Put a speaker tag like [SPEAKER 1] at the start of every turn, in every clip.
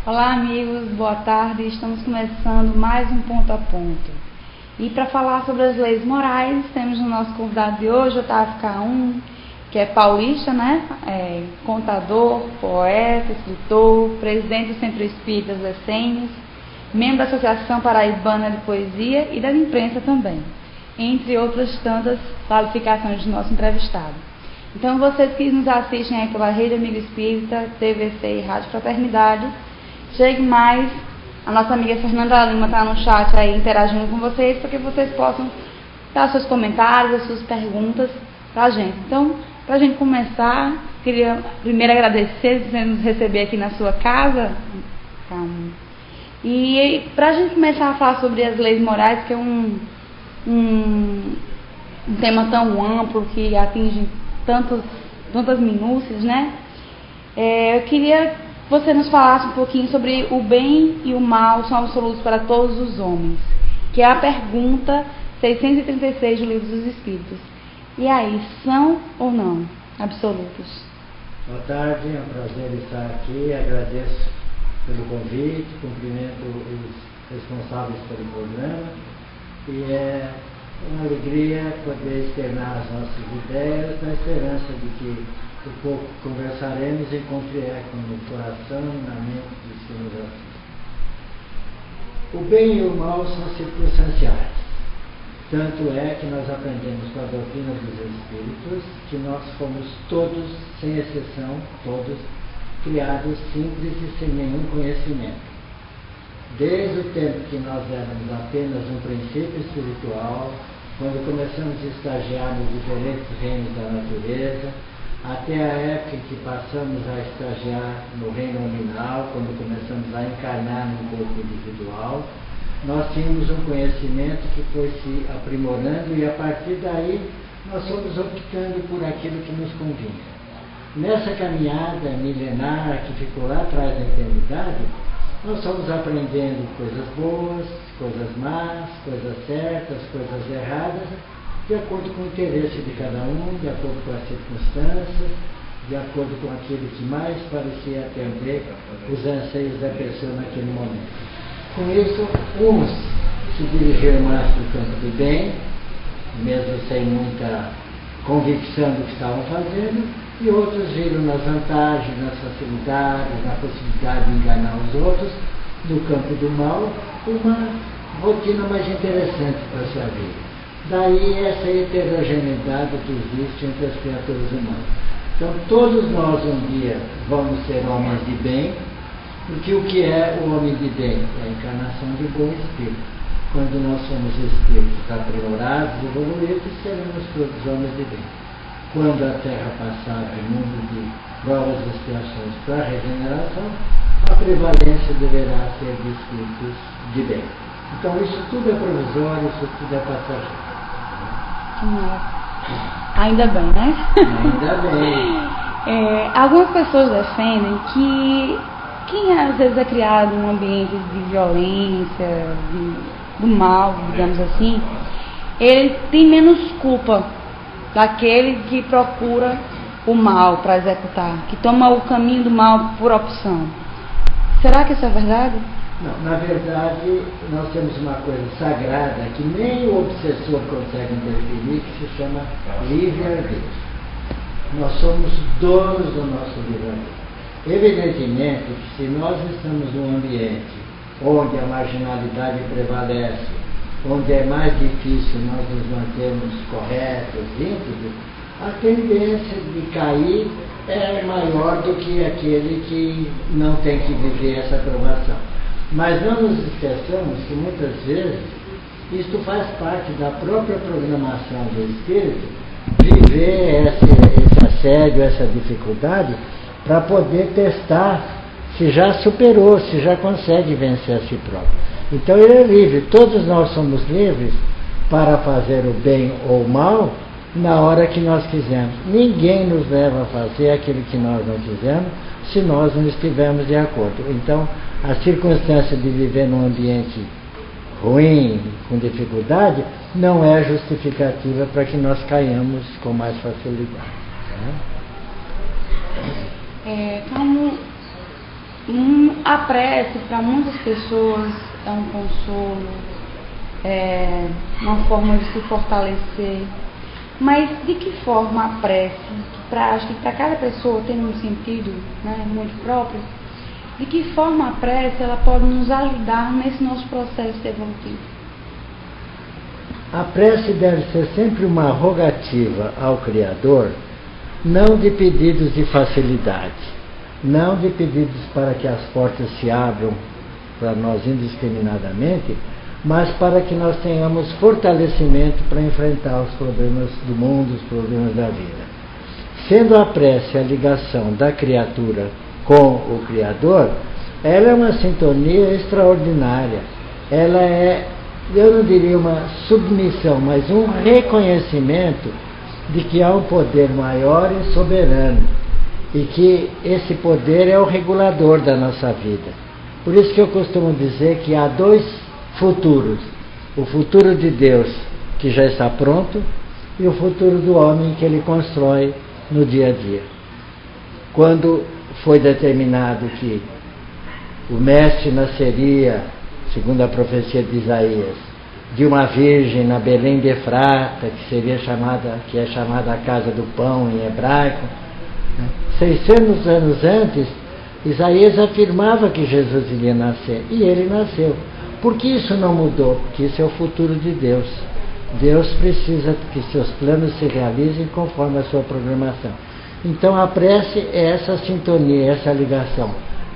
[SPEAKER 1] Olá, amigos, boa tarde. Estamos começando mais um Ponto a Ponto. E para falar sobre as leis morais, temos o nosso convidado de hoje, Otávio K1, que é paulista, né? Contador, poeta, escritor, presidente do Centro Espírita das Essênias, membro da Associação Paraibana de Poesia e da imprensa também, entre outras tantas qualificações do nosso entrevistado. Então, vocês que nos assistem aí pela Rede Amigo Espírita, TVC e Rádio Fraternidade, chegue mais. A nossa amiga Fernanda Lima está no chat aí interagindo com vocês, para que vocês possam dar seus comentários, as suas perguntas para a gente. Então, para a gente começar, queria primeiro agradecer por você nos receber aqui na sua casa. E para a gente começar a falar sobre as leis morais, que é um tema tão amplo, que atinge tantas minúcias, né? Eu queria que você nos falasse um pouquinho sobre o bem e o mal são absolutos para todos os homens, que é a pergunta 636 do Livro dos Espíritos. E aí, são ou não absolutos?
[SPEAKER 2] Boa tarde, é um prazer estar aqui, agradeço pelo convite, cumprimento os responsáveis pelo programa e é uma alegria poder externar as nossas ideias na esperança de que um pouco conversaremos e encontre eco no coração e na mente dos que nos assistem. O bem e o mal são circunstanciais. Tanto é que nós aprendemos com a doutrina dos Espíritos que nós fomos todos, sem exceção, todos, criados simples e sem nenhum conhecimento. Desde o tempo que nós éramos apenas um princípio espiritual, quando começamos a estagiar nos diferentes reinos da natureza, até a época em que passamos a estagiar no reino nominal, quando começamos a encarnar no corpo individual, nós tínhamos um conhecimento que foi se aprimorando e a partir daí nós fomos optando por aquilo que nos convinha. Nessa caminhada milenar que ficou lá atrás da eternidade, nós fomos aprendendo coisas boas, coisas más, coisas certas, coisas erradas, de acordo com o interesse de cada um, de acordo com as circunstâncias, de acordo com aquilo que mais parecia atender os anseios da pessoa naquele momento. Com isso, uns se dirigiram mais para o campo do bem, mesmo sem muita convicção do que estavam fazendo, e outros viram nas vantagens, nas facilidades, na possibilidade de enganar os outros, do campo do mal, uma rotina mais interessante para a sua vida. Daí essa heterogeneidade que existe entre as criaturas humanas. Então todos nós um dia vamos ser homens de bem, porque o que é o homem de bem? É a encarnação de bom espírito. Quando nós somos espíritos aprimorados, evoluídos, seremos todos homens de bem. Quando a Terra passar do mundo de provas e expiações para a regeneração, a prevalência deverá ser de espíritos de bem. Então isso tudo é provisório, isso tudo é passageiro.
[SPEAKER 1] Ainda bem, né?
[SPEAKER 2] Ainda bem.
[SPEAKER 1] Algumas pessoas defendem que quem às vezes é criado em um ambiente de violência, do mal, digamos assim, ele tem menos culpa daquele que procura o mal para executar, que toma o caminho do mal por opção. Será que isso é verdade?
[SPEAKER 2] Não, na verdade, nós temos uma coisa sagrada que nem o obsessor consegue interferir, que se chama livre-arbítrio. Nós somos donos do nosso livre-arbítrio. Evidentemente que se nós estamos num ambiente onde a marginalidade prevalece, onde é mais difícil nós nos mantermos corretos, íntegros, a tendência de cair é maior do que aquele que não tem que viver essa provação. Mas não nos esqueçamos que muitas vezes isto faz parte da própria programação do espírito, viver esse assédio, essa dificuldade, para poder testar se já superou, se já consegue vencer a si próprio. Então ele é livre, todos nós somos livres para fazer o bem ou o mal na hora que nós quisermos. Ninguém nos leva a fazer aquilo que nós não quisermos se nós não estivermos de acordo. Então, a circunstância de viver num ambiente ruim, com dificuldade, não é justificativa para que nós caiamos com mais facilidade.
[SPEAKER 1] Como A prece, para muitas pessoas, é um consolo, é uma forma de se fortalecer. Mas de que forma a prece, acho que para cada pessoa tem um sentido, né, muito próprio, de que forma a prece ela pode nos ajudar nesse nosso processo evolutivo?
[SPEAKER 2] A prece deve ser sempre uma rogativa ao Criador, não de pedidos de facilidade, não de pedidos para que as portas se abram para nós indiscriminadamente, mas para que nós tenhamos fortalecimento para enfrentar os problemas do mundo, os problemas da vida. Sendo a prece a ligação da criatura com o Criador, ela é uma sintonia extraordinária. Ela é, eu não diria uma submissão, mas um reconhecimento de que há um poder maior e soberano, e que esse poder é o regulador da nossa vida. Por isso que eu costumo dizer que há dois futuros: o futuro de Deus, que já está pronto, e o futuro do homem, que ele constrói no dia a dia. Quando foi determinado que o Mestre nasceria, segundo a profecia de Isaías, de uma virgem na Belém de Efrata, que é chamada a Casa do Pão em hebraico, 600 anos antes, Isaías afirmava que Jesus iria nascer, e ele nasceu. Por que isso não mudou? Porque isso é o futuro de Deus. Deus precisa que seus planos se realizem conforme a sua programação. Então a prece é essa sintonia, essa ligação.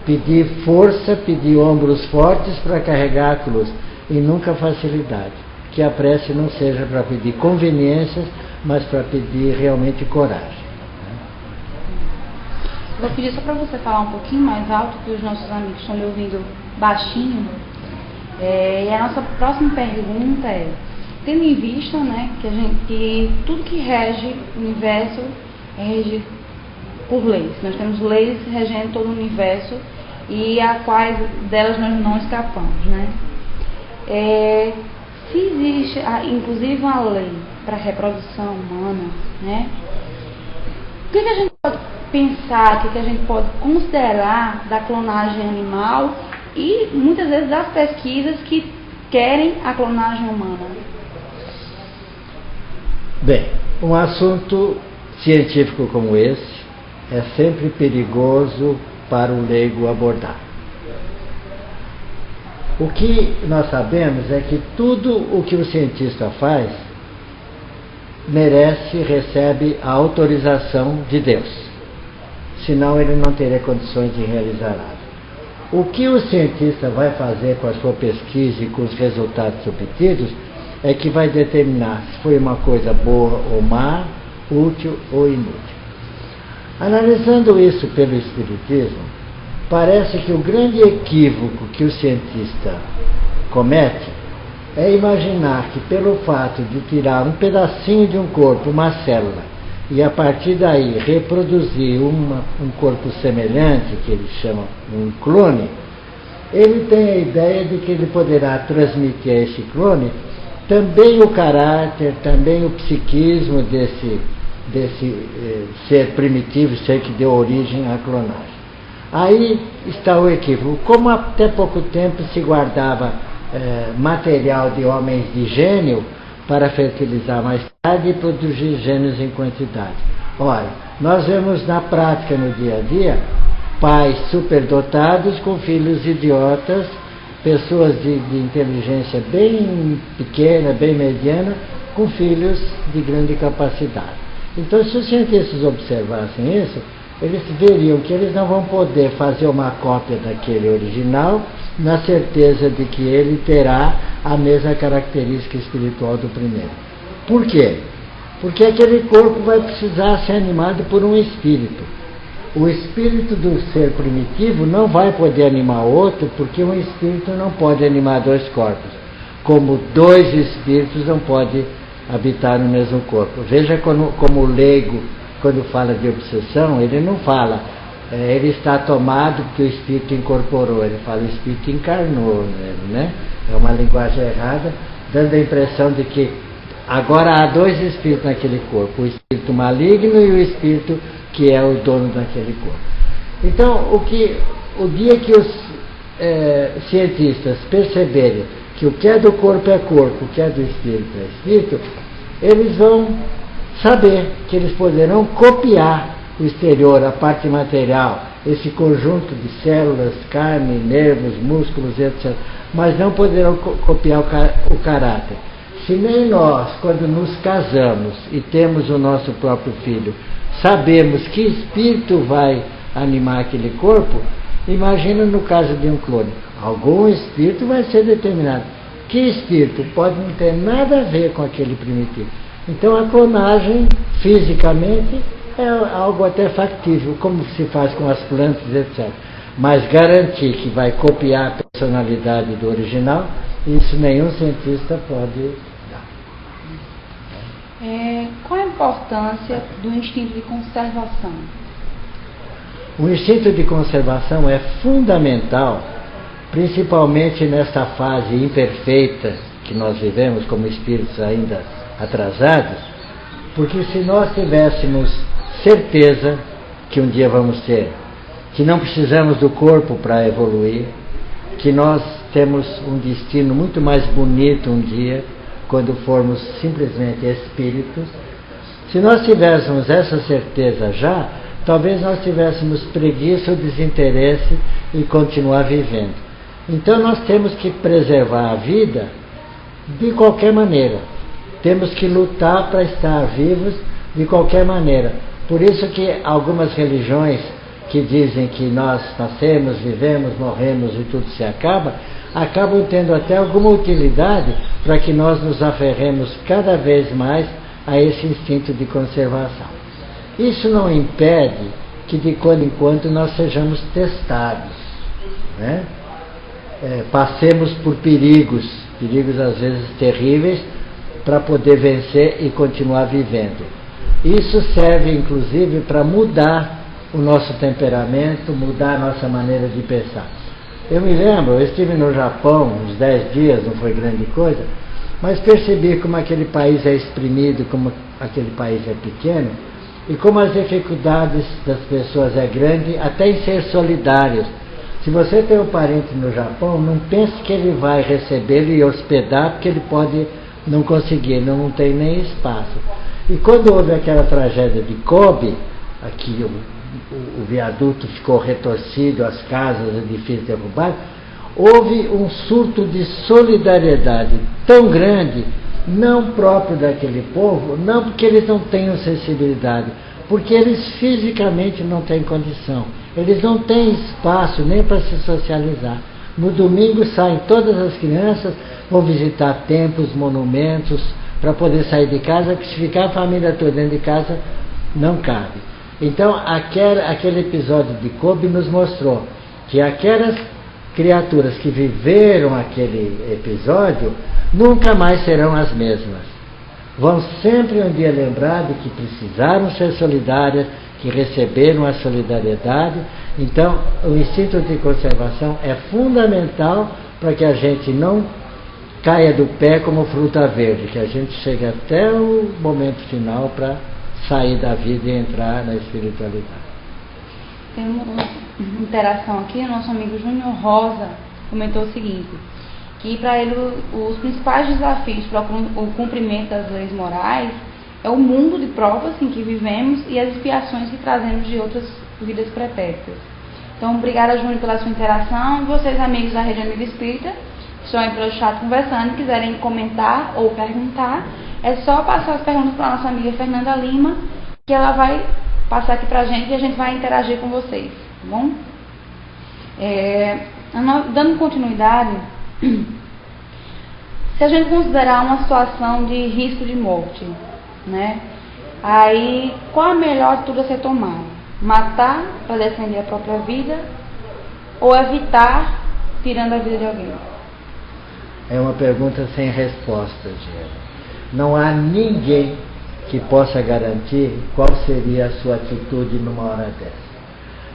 [SPEAKER 2] Pedir força, pedir ombros fortes para carregar a cruz, e nunca facilidade. Que a prece não seja para pedir conveniências, mas para pedir realmente coragem.
[SPEAKER 1] Vou pedir só para você falar um pouquinho mais alto, que os nossos amigos estão me ouvindo baixinho. E a nossa próxima pergunta é: tendo em vista, né, que tudo que rege o universo é regido por leis. Nós temos leis regendo todo o universo e a quais delas nós não escapamos, né? Se existe, inclusive, uma lei para a reprodução humana, né? O que a gente pode pensar, o que a gente pode considerar da clonagem animal e muitas vezes das pesquisas que querem a clonagem humana?
[SPEAKER 2] Bem, um assunto científico como esse é sempre perigoso para o leigo abordar. O que nós sabemos é que tudo o que o cientista faz merece, recebe a autorização de Deus. Senão ele não teria condições de realizar nada. O que o cientista vai fazer com a sua pesquisa e com os resultados obtidos é que vai determinar se foi uma coisa boa ou má, útil ou inútil. Analisando isso pelo Espiritismo, parece que o grande equívoco que o cientista comete é imaginar que pelo fato de tirar um pedacinho de um corpo, uma célula, e a partir daí reproduzir um corpo semelhante, que ele chama um clone, ele tem a ideia de que ele poderá transmitir a esse clone também o caráter, também o psiquismo desse ser primitivo, ser que deu origem à clonagem. Aí está o equívoco. Como até pouco tempo se guardava material de homens de gênio para fertilizar mais tarde e produzir gênios em quantidade. Ora, nós vemos na prática, no dia a dia, pais superdotados com filhos idiotas, pessoas de inteligência bem pequena, bem mediana, com filhos de grande capacidade. Então, se os cientistas observassem isso, eles veriam que eles não vão poder fazer uma cópia daquele original na certeza de que ele terá a mesma característica espiritual do primeiro. Por quê? Porque aquele corpo vai precisar ser animado por um espírito. O espírito do ser primitivo não vai poder animar outro, porque um espírito não pode animar dois corpos, como dois espíritos não podem habitar no mesmo corpo. Veja como o leigo, quando fala de obsessão, ele não fala ele está tomado porque o espírito incorporou, ele fala o espírito encarnou nele, né? É uma linguagem errada, dando a impressão de que agora há dois espíritos naquele corpo, o espírito maligno e o espírito que é o dono daquele corpo. Então, o que o dia que os cientistas perceberem que o que é do corpo é corpo, o que é do espírito é espírito, eles vão saber que eles poderão copiar o exterior, a parte material, esse conjunto de células, carne, nervos, músculos, etc. Mas não poderão copiar o caráter. Se nem nós, quando nos casamos e temos o nosso próprio filho, sabemos que espírito vai animar aquele corpo, imagina no caso de um clone. Algum espírito vai ser determinado. Que espírito? Pode não ter nada a ver com aquele primitivo. Então a clonagem, fisicamente, é algo até factível, como se faz com as plantas, etc. Mas garantir que vai copiar a personalidade do original, isso nenhum cientista pode dar.
[SPEAKER 1] Qual a importância do instinto de conservação?
[SPEAKER 2] O instinto de conservação é fundamental, principalmente nesta fase imperfeita que nós vivemos como espíritos ainda atrasados, porque se nós tivéssemos certeza que um dia vamos ter, que não precisamos do corpo para evoluir, que nós temos um destino muito mais bonito um dia, quando formos simplesmente espíritos, se nós tivéssemos essa certeza já, talvez nós tivéssemos preguiça ou desinteresse em continuar vivendo. Então nós temos que preservar a vida de qualquer maneira. Temos que lutar para estar vivos de qualquer maneira. Por isso que algumas religiões que dizem que nós nascemos, vivemos, morremos e tudo se acaba, acabam tendo até alguma utilidade para que nós nos aferremos cada vez mais a esse instinto de conservação. Isso não impede que de quando em quando nós sejamos testados, né? Passemos por perigos às vezes terríveis, para poder vencer e continuar vivendo. Isso serve inclusive para mudar o nosso temperamento, mudar a nossa maneira de pensar. Eu me lembro, eu estive no Japão uns 10 dias, não foi grande coisa, mas percebi como aquele país é exprimido, como aquele país é pequeno, e como as dificuldades das pessoas é grande, até em ser solidários. Se você tem um parente no Japão, não pense que ele vai recebê-lo e hospedar, porque ele pode não conseguir, não tem nem espaço. E quando houve aquela tragédia de Kobe, aqui o viaduto ficou retorcido, as casas, os edifícios derrubados, houve um surto de solidariedade tão grande, não próprio daquele povo, não porque eles não tenham sensibilidade, porque eles fisicamente não têm condição, eles não têm espaço nem para se socializar. No domingo saem todas as crianças, vão visitar templos, monumentos, para poder sair de casa, porque se ficar a família toda dentro de casa, não cabe. Então, aquele episódio de Kobe nos mostrou que aquelas criaturas que viveram aquele episódio nunca mais serão as mesmas. Vão sempre um dia lembrar de que precisaram ser solidárias, que receberam a solidariedade. Então, o instinto de conservação é fundamental para que a gente não caia do pé como fruta verde, que a gente chegue até o momento final para sair da vida e entrar na espiritualidade.
[SPEAKER 1] Tem uma interação aqui, o nosso amigo Júnior Rosa comentou o seguinte, que para ele os principais desafios para o cumprimento das leis morais é o mundo de provas em que vivemos e as expiações que trazemos de outras vidas pretéritas. Então, obrigada, Júnior, pela sua interação. E vocês, amigos da Rede Amigo Espírita, que estão aí pelo chat conversando, quiserem comentar ou perguntar, é só passar as perguntas para a nossa amiga Fernanda Lima, que ela vai passar aqui para a gente e a gente vai interagir com vocês, tá bom? Dando continuidade, se a gente considerar uma situação de risco de morte, né? Aí, qual a melhor atitude a ser tomada? Matar para defender a própria vida ou evitar tirando a vida de alguém?
[SPEAKER 2] É uma pergunta sem resposta, Diana. Não há ninguém que possa garantir qual seria a sua atitude numa hora dessa.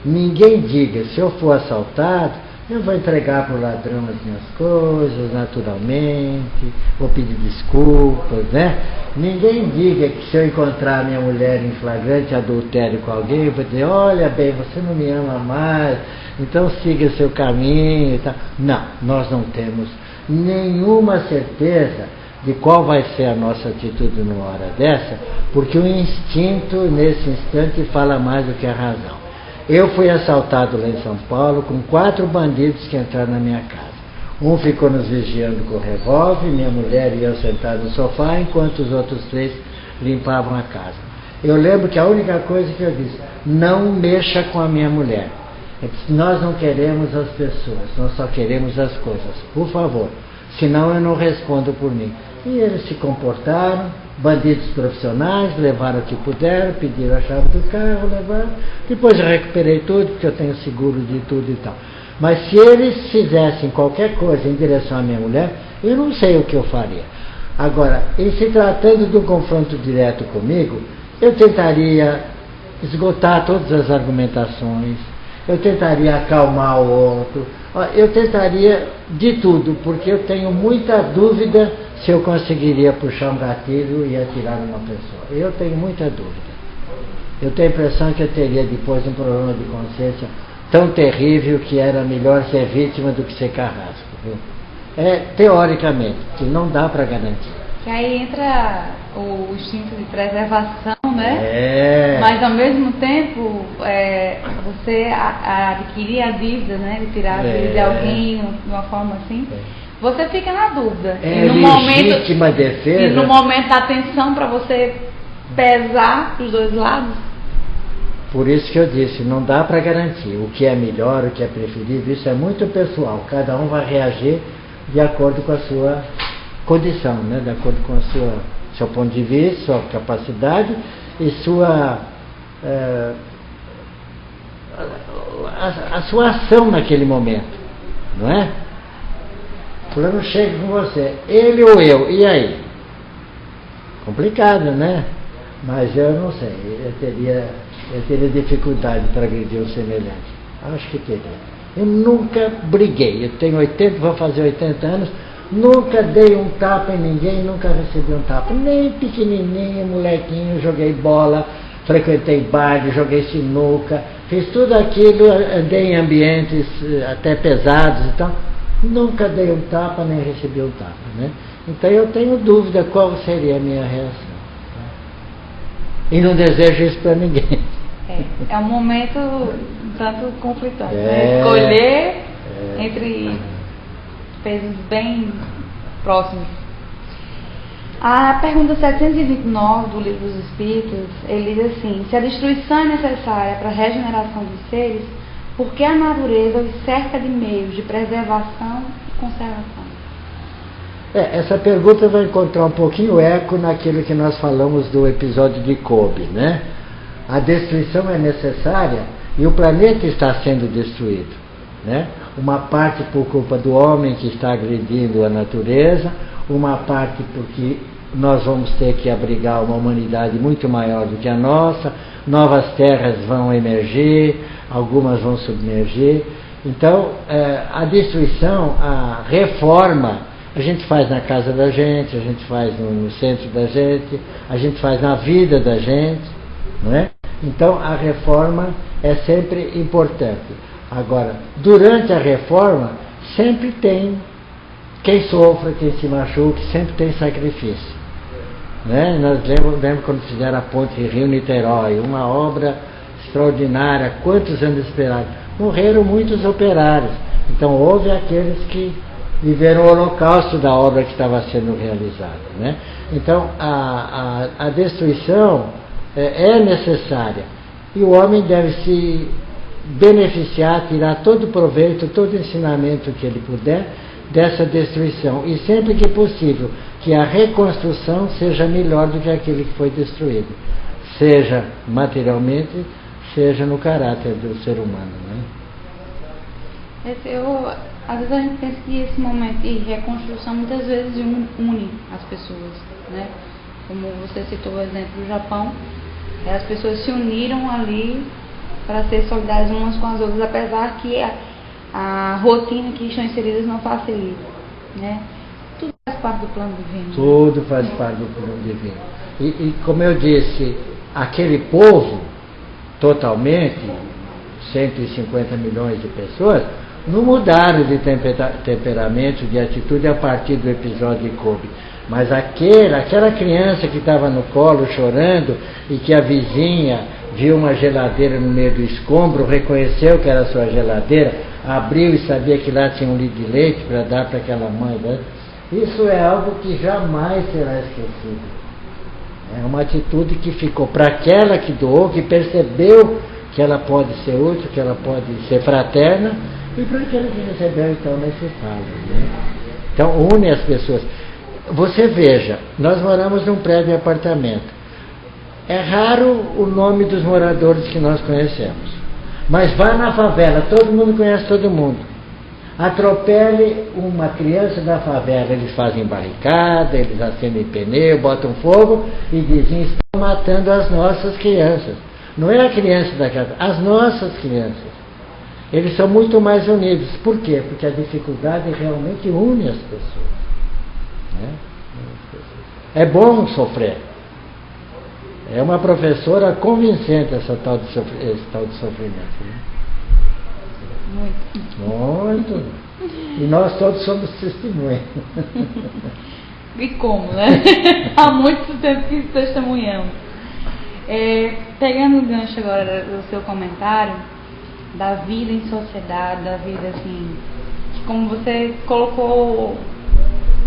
[SPEAKER 2] Ninguém diga, se eu for assaltado, Eu vou entregar para o ladrão as minhas coisas, naturalmente, vou pedir desculpas, né? Ninguém diga que se eu encontrar minha mulher em flagrante adultério com alguém, eu vou dizer, olha bem, você não me ama mais, então siga seu caminho e tal. Não, nós não temos nenhuma certeza de qual vai ser a nossa atitude numa hora dessa, porque o instinto, nesse instante, fala mais do que a razão. Eu fui assaltado lá em São Paulo com 4 bandidos que entraram na minha casa. Um ficou nos vigiando com o revólver, minha mulher e eu sentados no sofá, enquanto os outros 3 limpavam a casa. Eu lembro que a única coisa que eu disse, não mexa com a minha mulher. Eu disse, nós não queremos as pessoas, nós só queremos as coisas. Por favor, senão eu não respondo por mim. E eles se comportaram, bandidos profissionais, levaram o que puderam, pediram a chave do carro, levaram. Depois eu recuperei tudo, porque eu tenho seguro de tudo e tal. Mas se eles fizessem qualquer coisa em direção à minha mulher, eu não sei o que eu faria. Agora, em se tratando de um confronto direto comigo, eu tentaria esgotar todas as argumentações, eu tentaria acalmar o outro, eu tentaria de tudo, porque eu tenho muita dúvida se eu conseguiria puxar um gatilho e atirar numa pessoa. Eu tenho muita dúvida. Eu tenho a impressão que eu teria depois um problema de consciência tão terrível que era melhor ser vítima do que ser carrasco. Viu? Teoricamente, que não dá para garantir.
[SPEAKER 1] Que aí entra o instinto de preservação, né? Mas ao mesmo tempo, você adquirir a dívida, né? De tirar a vida de alguém de uma forma assim. Você fica na dúvida.
[SPEAKER 2] E no legítima defesa.
[SPEAKER 1] E no momento da tensão, para você pesar os dois lados.
[SPEAKER 2] Por isso que eu disse, não dá para garantir o que é melhor, o que é preferível, isso é muito pessoal. Cada um vai reagir de acordo com a sua condição, né? De acordo com seu ponto de vista, sua capacidade e a sua ação naquele momento, não é? Fulano chega com você, ele ou eu, e aí? Complicado, né? Mas eu não sei, eu teria dificuldade para agredir um semelhante. Acho que teria. Eu nunca briguei, eu tenho 80, vou fazer 80 anos, nunca dei um tapa em ninguém, nunca recebi um tapa. Nem pequenininho, molequinho, joguei bola, frequentei baile, joguei sinuca, fiz tudo aquilo, andei em ambientes até pesados e tal. Nunca dei um tapa, nem recebi um tapa, né? Então eu tenho dúvida qual seria a minha reação. E não desejo isso para ninguém.
[SPEAKER 1] É um momento um tanto conflitante, né? Escolher entre pesos bem próximos. A pergunta 729 do Livro dos Espíritos, ele diz assim: se a destruição é necessária para a regeneração dos seres, por que a natureza os cerca de meios de preservação e conservação?
[SPEAKER 2] Essa pergunta vai encontrar um pouquinho eco naquilo que nós falamos do episódio de Kobe, né? A destruição é necessária e o planeta está sendo destruído, né? Uma parte por culpa do homem que está agredindo a natureza, uma parte porque nós vamos ter que abrigar uma humanidade muito maior do que a nossa, novas terras vão emergir, algumas vão submergir. Então, a destruição, a reforma, a gente faz na casa da gente, a gente faz no centro da gente, a gente faz na vida da gente, não é? Então, a reforma é sempre importante. Agora, durante a reforma, sempre tem quem sofra, quem se machuque, sempre tem sacrifício. Né? Nós lembro quando fizeram a ponte Rio-Niterói, uma obra extraordinária, quantos anos esperados? Morreram muitos operários. Então, houve aqueles que viveram o holocausto da obra que estava sendo realizada, né? Então, a destruição é necessária. E o homem deve se beneficiar, tirar todo o proveito, todo o ensinamento que ele puder dessa destruição. E sempre que possível, que a reconstrução seja melhor do que aquele que foi destruído. Seja materialmente, seja no caráter do ser humano, né?
[SPEAKER 1] Às vezes a gente pensa que esse momento de reconstrução muitas vezes une as pessoas, né? Como você citou o exemplo do Japão, as pessoas se uniram ali para ser solidárias umas com as outras, apesar que a rotina que estão inseridas não facilita, né? Tudo faz parte do plano divino.
[SPEAKER 2] Tudo faz parte do plano divino. E como eu disse, aquele povo, totalmente, 150 milhões de pessoas, não mudaram de temperamento, de atitude a partir do episódio de Kobe. Mas aquela criança que estava no colo chorando e que a vizinha viu uma geladeira no meio do escombro, reconheceu que era sua geladeira, abriu e sabia que lá tinha um litro de leite para dar para aquela mãe, né? Isso é algo que jamais será esquecido. É uma atitude que ficou para aquela que doou, que percebeu que ela pode ser útil, que ela pode ser fraterna, e para aquele que recebeu então nesse falo, né? Então une as pessoas. Você veja, nós moramos num prédio de apartamento. É raro o nome dos moradores que nós conhecemos, mas vá na favela, todo mundo conhece todo mundo. Atropele uma criança da favela, eles fazem barricada, eles acendem pneu, botam fogo e dizem: estão matando as nossas crianças. Não é a criança da casa, as nossas crianças. Eles são muito mais unidos. Por quê? Porque a dificuldade realmente une as pessoas, né? É bom sofrer. É uma professora convincente esse tal de sofrimento, né? Muito. E nós todos somos testemunhas.
[SPEAKER 1] E como, né? Há muito tempo que testemunhamos. Pegando o gancho agora do seu comentário, da vida em sociedade, da vida assim, que como você colocou,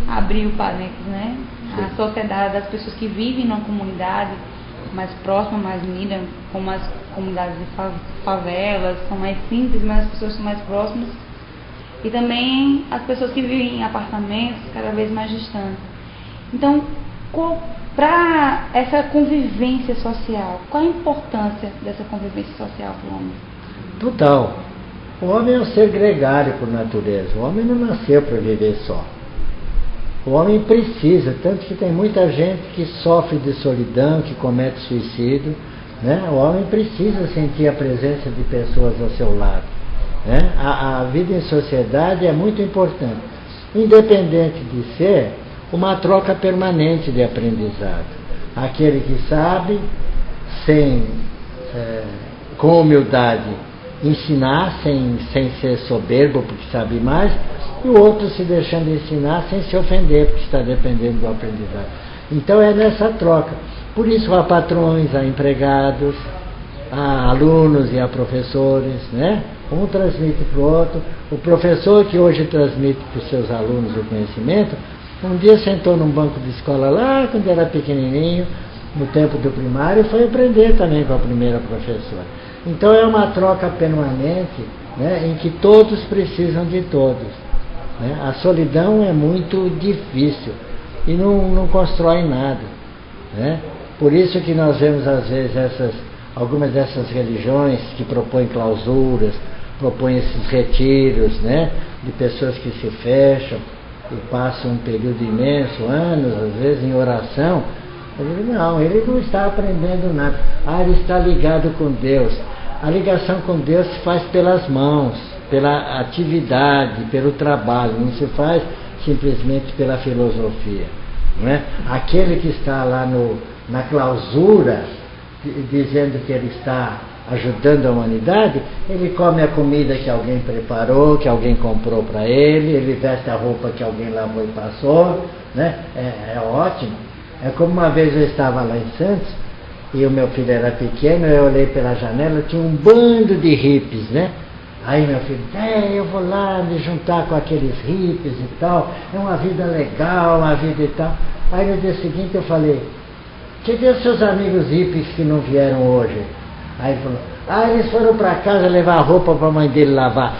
[SPEAKER 1] abriu parênteses, né? A sociedade, das pessoas que vivem numa comunidade mais próxima, mais unida, como as comunidades de favelas, são mais simples, mas as pessoas são mais próximas. E também as pessoas que vivem em apartamentos cada vez mais distantes. Então, para essa convivência social, qual a importância dessa convivência social para o homem?
[SPEAKER 2] Total. O homem é um ser gregário por natureza. O homem não nasceu para viver só. O homem precisa, tanto que tem muita gente que sofre de solidão, que comete suicídio, né? O homem precisa sentir a presença de pessoas ao seu lado, né? A vida em sociedade é muito importante, independente de ser uma troca permanente de aprendizado. Aquele que sabe, com humildade, ensinar sem ser soberbo porque sabe mais, e o outro se deixando ensinar sem se ofender porque está dependendo do aprendizado. Então é nessa troca. Por isso há patrões, há empregados, há alunos e há professores, né? Um transmite para o outro. O professor que hoje transmite para os seus alunos o conhecimento, um dia sentou num banco de escola lá, quando era pequenininho, no tempo do primário, e foi aprender também com a primeira professora. Então é uma troca permanente, né, em que todos precisam de todos, né? A solidão é muito difícil e não constrói nada, né? Por isso que nós vemos às vezes algumas dessas religiões que propõem clausuras, propõem esses retiros, né, de pessoas que se fecham e passam um período imenso, anos, às vezes em oração. Ele não está aprendendo nada. Ele está ligado com Deus. A ligação com Deus se faz pelas mãos, pela atividade, pelo trabalho, não se faz simplesmente pela filosofia, não é? Aquele que está lá na clausura, dizendo que ele está ajudando a humanidade, ele come a comida que alguém preparou, que alguém comprou para ele veste a roupa que alguém lavou e passou, né? É ótimo. É como uma vez eu estava lá em Santos, e o meu filho era pequeno, eu olhei pela janela, tinha um bando de hippies, né? Aí meu filho, eu vou lá me juntar com aqueles hippies e tal, é uma vida legal, uma vida e tal. Aí no dia seguinte eu falei, cadê os seus amigos hippies que não vieram hoje? Aí ele falou, eles foram para casa levar roupa para a mãe dele lavar.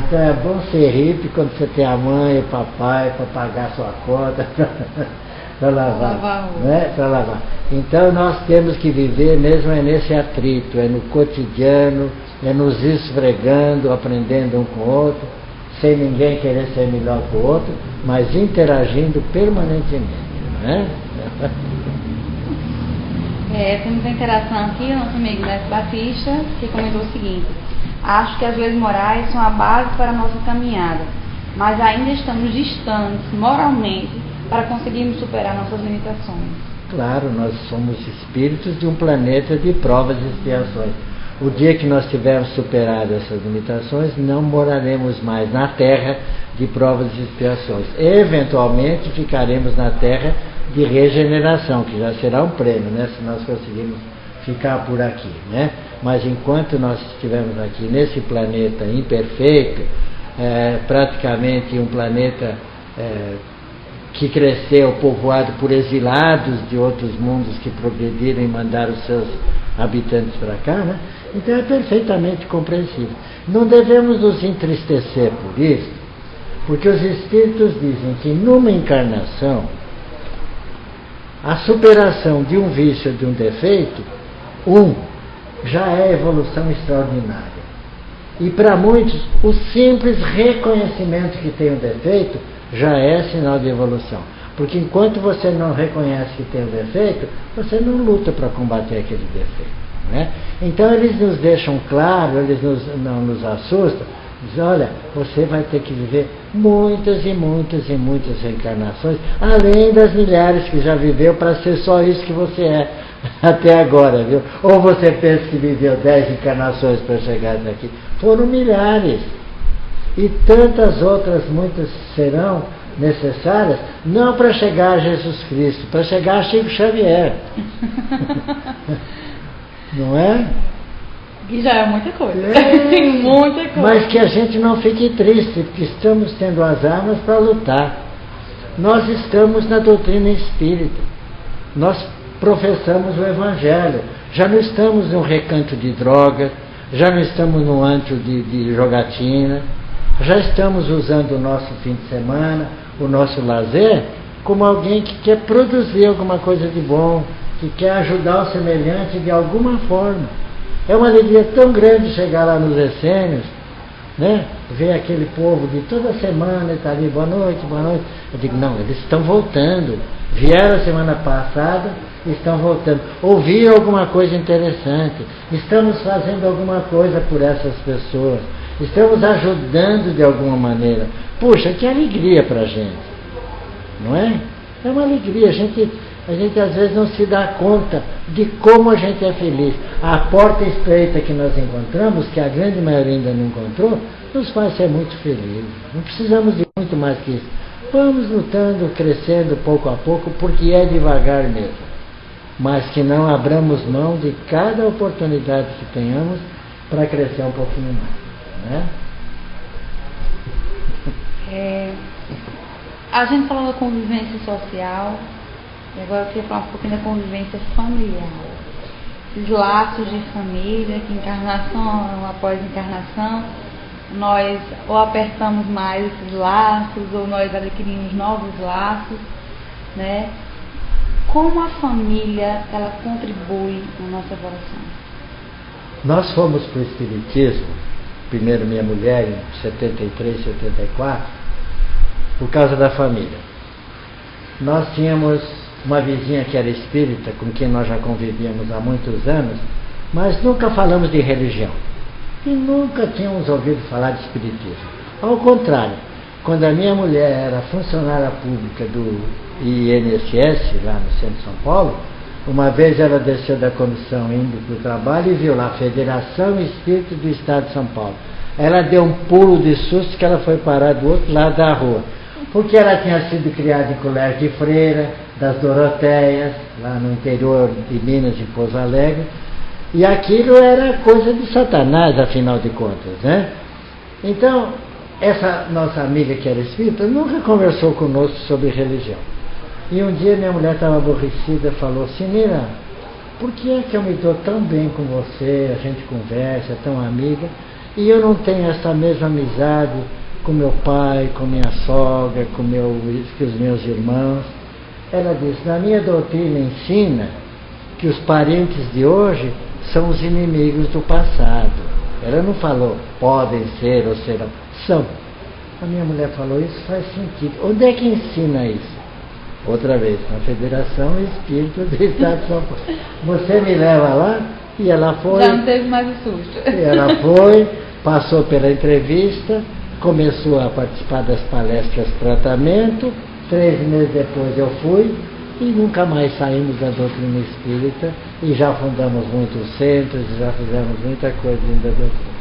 [SPEAKER 2] Então é bom ser hippie quando você tem a mãe e o papai para pagar sua conta, para lavar, né? Para lavar. Então nós temos que viver mesmo nesse atrito, no cotidiano, nos esfregando, aprendendo um com o outro, sem ninguém querer ser melhor que o outro, mas interagindo permanentemente, né?
[SPEAKER 1] Temos a interação aqui, o nosso amigo Neto Batista, que comentou o seguinte: Acho que as leis morais são a base para a nossa caminhada, mas ainda estamos distantes moralmente para conseguirmos superar nossas limitações.
[SPEAKER 2] Claro, nós somos espíritos de um planeta de provas e expiações. O dia que nós tivermos superado essas limitações, não moraremos mais na terra de provas e expiações. Eventualmente ficaremos na terra de regeneração, que já será um prêmio, né, se nós conseguirmos ficar por aqui, né? Mas enquanto nós estivermos aqui nesse planeta imperfeito, praticamente um planeta que cresceu povoado por exilados de outros mundos que progrediram e mandaram seus habitantes para cá, né? Então é perfeitamente compreensível. Não devemos nos entristecer por isso, porque os espíritos dizem que numa encarnação a superação de um vício, de um defeito, já é evolução extraordinária. E para muitos, o simples reconhecimento que tem um defeito já é sinal de evolução. Porque enquanto você não reconhece que tem um defeito, você não luta para combater aquele defeito. Né? Então eles nos deixam claro, eles não nos assustam, dizem, olha, você vai ter que viver muitas e muitas e muitas reencarnações, além das milhares que já viveu, para ser só isso que você é até agora, viu? Ou você pensa que viveu 10 encarnações para chegar até aqui? Foram milhares. E tantas outras, muitas serão necessárias, não para chegar a Jesus Cristo, para chegar a Chico Xavier. Não é?
[SPEAKER 1] Que já é muita coisa.
[SPEAKER 2] Muita coisa. Mas que a gente não fique triste, porque estamos tendo as armas para lutar. Nós estamos na doutrina espírita. Nós professamos o Evangelho. Já não estamos num recanto de drogas, já não estamos num antro de jogatina, já estamos usando o nosso fim de semana, o nosso lazer, como alguém que quer produzir alguma coisa de bom, que quer ajudar o semelhante de alguma forma. É uma alegria tão grande chegar lá nos essênios, né? Ver aquele povo de toda semana e tá ali, boa noite, boa noite. Eu digo, não, eles estão voltando. Vieram a semana passada, estão voltando. Ouviram alguma coisa interessante. Estamos fazendo alguma coisa por essas pessoas. Estamos ajudando de alguma maneira. Puxa, que alegria para a gente. Não é? É uma alegria. A gente às vezes não se dá conta de como a gente é feliz. A porta estreita que nós encontramos, que a grande maioria ainda não encontrou, nos faz ser muito felizes. Não precisamos de muito mais que isso. Vamos lutando, crescendo pouco a pouco, porque é devagar mesmo. Mas que não abramos mão de cada oportunidade que tenhamos para crescer um pouquinho mais. Né?
[SPEAKER 1] A gente falou da convivência social, e agora eu queria falar um pouquinho da convivência familiar. Esses laços de família, que encarnação após encarnação, nós ou apertamos mais esses laços, ou nós adquirimos novos laços, né? Como a família, ela contribui na nossa evolução?
[SPEAKER 2] Nós fomos para o Espiritismo, primeiro minha mulher, em 73, 74, por causa da família. Nós tínhamos uma vizinha que era espírita, com quem nós já convivíamos há muitos anos, mas nunca falamos de religião. E nunca tínhamos ouvido falar de espiritismo. Ao contrário, quando a minha mulher era funcionária pública do INSS, lá no centro de São Paulo, uma vez ela desceu da comissão indo para o trabalho e viu lá, Federação Espírita do Estado de São Paulo. Ela deu um pulo de susto que ela foi parar do outro lado da rua, porque ela tinha sido criada em colégio de freira, das Doroteias, lá no interior de Minas, em Pouso Alegre, e aquilo era coisa de Satanás, afinal de contas, né? Então, essa nossa amiga que era espírita nunca conversou conosco sobre religião. E um dia minha mulher estava aborrecida e falou, Sinira, por que é que eu me dou tão bem com você, a gente conversa, é tão amiga, e eu não tenho essa mesma amizade com meu pai, com minha sogra, com os meus irmãos? Ela disse, na minha doutrina ensina que os parentes de hoje são os inimigos do passado. Ela não falou, podem ser ou serão, são. A minha mulher falou, isso faz sentido. Onde é que ensina isso? Outra vez, na Federação Espírita do Estado de São Paulo. Você me leva lá? E ela foi.
[SPEAKER 1] Já não teve mais o susto.
[SPEAKER 2] E ela foi, passou pela entrevista, começou a participar das palestras tratamento, 3 meses depois eu fui, e nunca mais saímos da doutrina espírita, e já fundamos muitos centros, já fizemos muita coisa dentro da doutrina.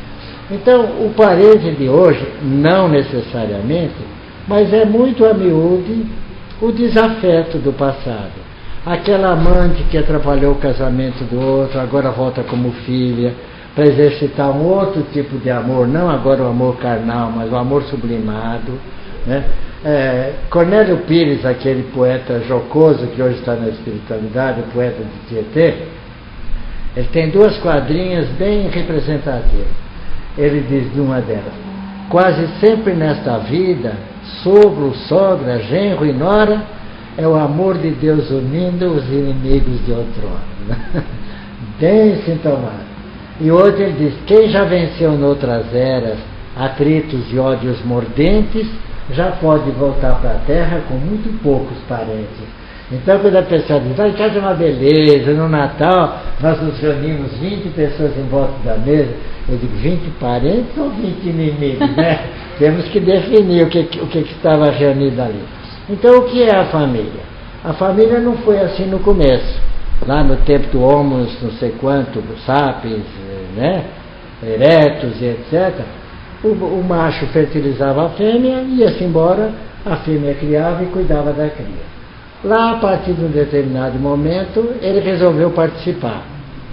[SPEAKER 2] Então, o parente de hoje, não necessariamente, mas é muito a miúde o desafeto do passado. Aquela amante que atrapalhou o casamento do outro, agora volta como filha, para exercitar um outro tipo de amor, não agora o amor carnal, mas o amor sublimado, né? Cornélio Pires, aquele poeta jocoso que hoje está na espiritualidade, o poeta de Tietê, ele tem 2 quadrinhas bem representativas. Ele diz de uma delas: quase sempre nesta vida, sogro, sogra, genro e nora, é o amor de Deus unindo os inimigos de outrora. Bem sintomático. E hoje ele diz: quem já venceu noutras eras atritos e ódios mordentes, já pode voltar para a terra com muito poucos parentes. Então, quando a pessoa diz, em casa é uma beleza, no Natal nós nos reunimos 20 pessoas em volta da mesa, eu digo, 20 parentes ou 20 inimigos, né? Temos que definir o que estava reunido ali. Então, o que é a família? A família não foi assim no começo. Lá no tempo do Homo, não sei quanto, sapiens, né? Erectus e etc., o macho fertilizava a fêmea, ia-se embora, a fêmea criava e cuidava da cria. Lá, a partir de um determinado momento, ele resolveu participar.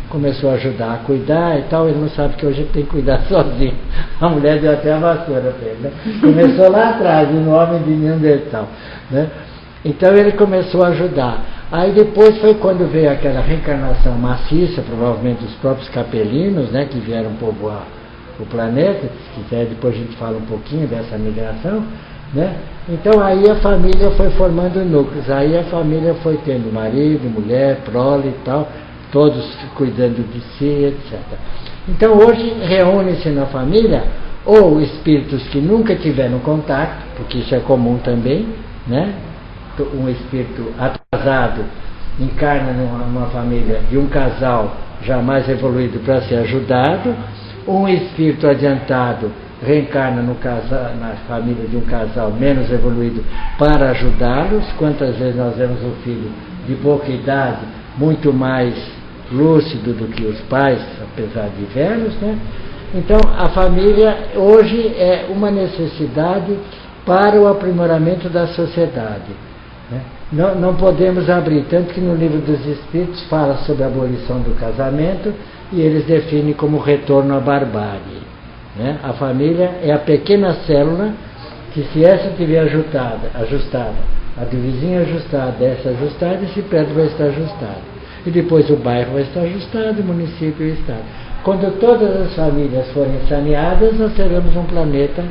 [SPEAKER 2] Começou a ajudar a cuidar e tal, ele não sabe que hoje ele tem que cuidar sozinho. A mulher deu até a vassoura para ele, né? Começou lá atrás, no homem de Neandertal, né? Então ele começou a ajudar. Aí depois foi quando veio aquela reencarnação maciça, provavelmente dos próprios capelinos, né, que vieram povoar o planeta. Se quiser, depois a gente fala um pouquinho dessa migração, né? Então aí a família foi formando núcleos, aí a família foi tendo marido, mulher, prole e tal, todos cuidando de si, etc. Então hoje reúne-se na família ou espíritos que nunca tiveram contato, porque isso é comum também, né? Um espírito atrasado encarna numa família de um casal já mais evoluído para ser ajudado, um espírito adiantado reencarna na família de um casal menos evoluído para ajudá-los. Quantas vezes nós vemos um filho de pouca idade, muito mais lúcido do que os pais, apesar de velhos, né? Então a família hoje é uma necessidade para o aprimoramento da sociedade, né? Não podemos abrir, tanto que no livro dos Espíritos fala sobre a abolição do casamento e eles definem como retorno à barbárie, né? A família é a pequena célula que, se essa estiver ajustada, a do vizinho ajustada, essa ajustada, esse prédio vai estar ajustado. E depois o bairro vai estar ajustado, o município e o estado. Quando todas as famílias forem saneadas, nós teremos um planeta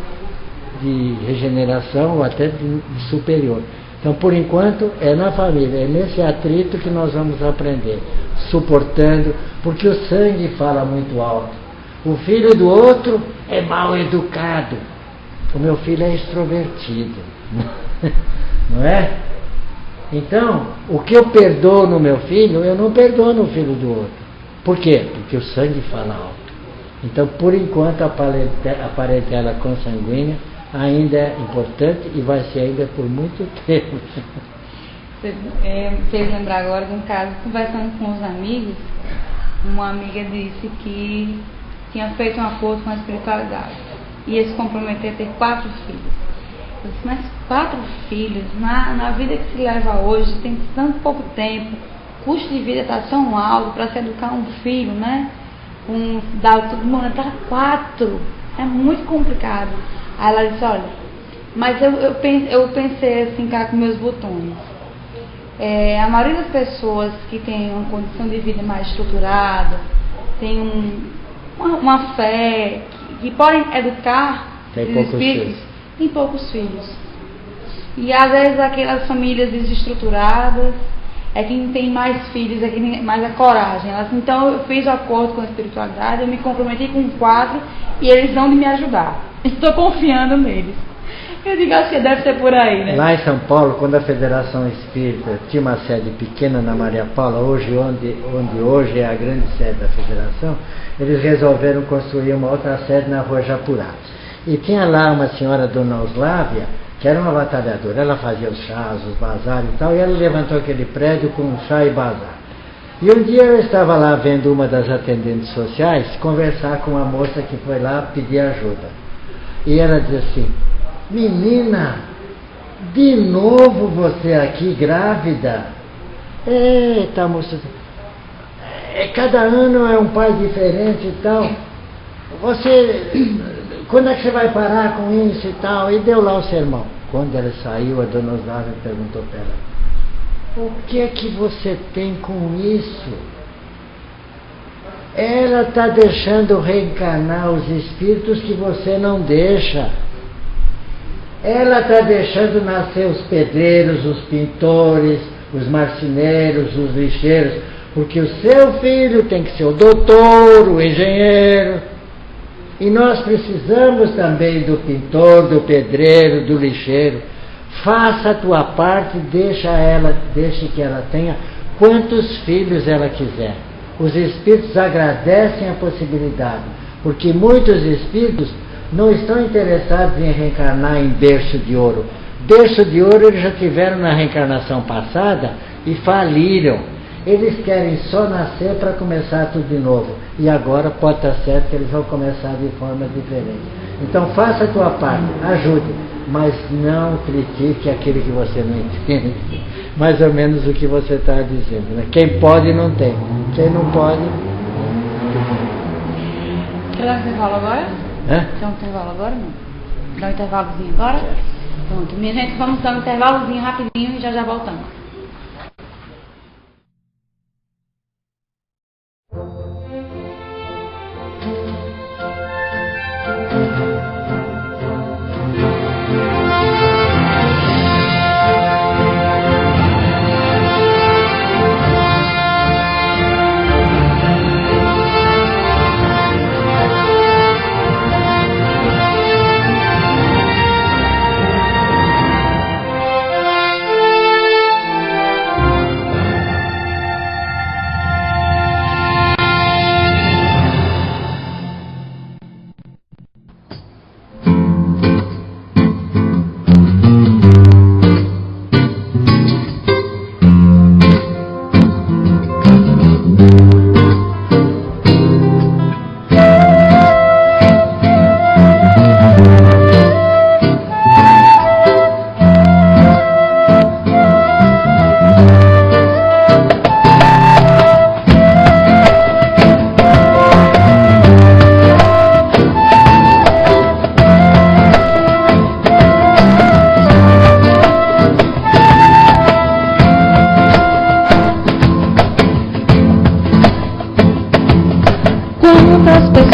[SPEAKER 2] de regeneração ou até de superior. Então, por enquanto, é na família, é nesse atrito que nós vamos aprender, suportando, porque o sangue fala muito alto. O filho do outro é mal educado, o meu filho é extrovertido, não é? Então, o que eu perdoo no meu filho, eu não perdoo no filho do outro. Por quê? Porque o sangue fala alto. Então, por enquanto, a parentela consanguínea ainda é importante e vai ser ainda por muito tempo.
[SPEAKER 1] Você fez lembrar agora de um caso, conversando com os amigos, uma amiga disse que tinha feito um acordo com a espiritualidade, ia se comprometer a ter 4 filhos. Eu disse, mas 4 filhos, na vida que se leva hoje, tem tanto pouco tempo, o custo de vida está tão alto para se educar um filho, né? Dar tudo para 4, é muito complicado. Aí ela disse, olha, mas eu pensei assim, cá com meus botões. A maioria das pessoas que tem uma condição de vida mais estruturada, tem uma fé, que podem educar os espíritos, tem poucos filhos. E às vezes aquelas famílias desestruturadas é quem tem mais filhos, é quem tem mais a coragem. Então eu fiz o acordo com a espiritualidade, eu me comprometi com 4 e eles vão de me ajudar. Estou confiando neles. Eu digo, acho que deve ser por aí, né?
[SPEAKER 2] Lá em São Paulo, quando a Federação Espírita tinha uma sede pequena na Maria Paula, hoje onde hoje é a grande sede da Federação, eles resolveram construir uma outra sede na Rua Japurá. E tinha lá uma senhora, Dona Oslávia, que era uma batalhadora. Ela fazia os chás, os bazares e tal, e ela levantou aquele prédio com chá e bazar. E um dia eu estava lá vendo uma das atendentes sociais conversar com uma moça que foi lá pedir ajuda. E ela disse assim: menina, de novo você aqui grávida? Eita, moça, cada ano é um pai diferente e tal. Quando é que você vai parar com isso e tal? E deu lá o sermão. Quando ela saiu, a Dona Oslávia perguntou para ela: o que é que você tem com isso? Ela está deixando reencarnar os espíritos que você não deixa. Ela está deixando nascer os pedreiros, os pintores, os marceneiros, os lixeiros, porque o seu filho tem que ser o doutor, o engenheiro. E nós precisamos também do pintor, do pedreiro, do lixeiro. Faça a tua parte, deixe que ela tenha quantos filhos ela quiser. Os espíritos agradecem a possibilidade, porque muitos espíritos não estão interessados em reencarnar em berço de ouro. Berço de ouro eles já tiveram na reencarnação passada e faliram. Eles querem só nascer para começar tudo de novo. E agora pode estar certo que eles vão começar de forma diferente. Então faça a tua parte, ajude, mas não critique aquele que você não entende. Mais ou menos o que você está dizendo, né? Quem pode não tem. Quem não pode...
[SPEAKER 1] Quer dar um intervalo agora?
[SPEAKER 2] Hã?
[SPEAKER 1] Quer um intervalo agora, não? Dá um intervalozinho agora? Pronto, minha gente, vamos dar um intervalozinho rapidinho e já voltamos.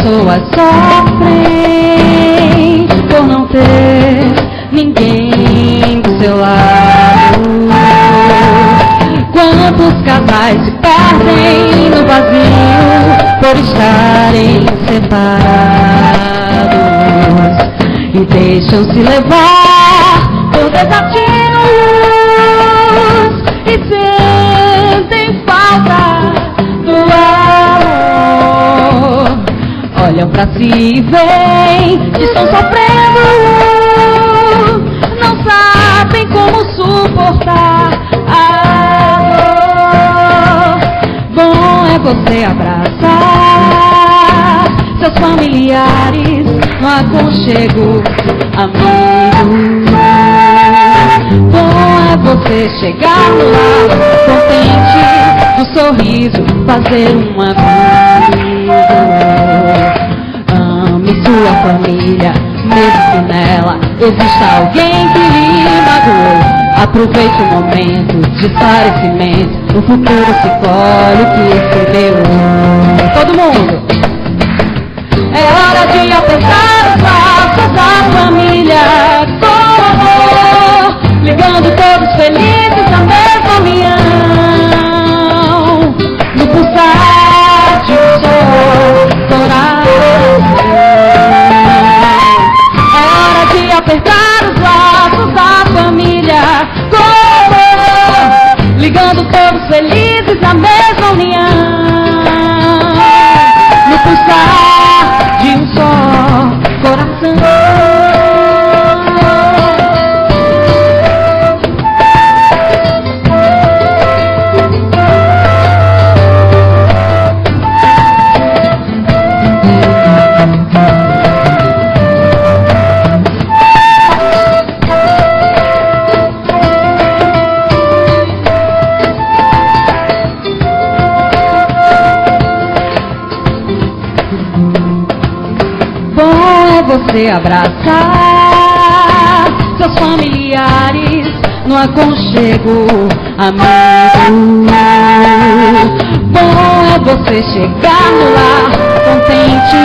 [SPEAKER 3] pessoas sofrem por não ter ninguém do seu lado. Quantos casais se perdem no vazio por estarem separados e deixam-se levar por desatinos e sentem falta do amor. Olham pra si e veem que estão sofrendo, não sabem como suportar a dor. Bom é você abraçar seus familiares no aconchego, amigos. Bom é você chegar no lar contente, no sorriso, fazer um amigo. Ame sua família, mesmo que nela exista alguém que lhe magoou. Aproveite o momento de esclarecimento, no futuro se colhe o que semeou. Todo mundo! É hora de apertar os laços da família com amor, ligando todos felizes na mesma união, no pulsar de um só coração. É hora de apertar os laços Bom é você abraçar seus familiares no aconchego, amigo. Bom é você chegar no lar contente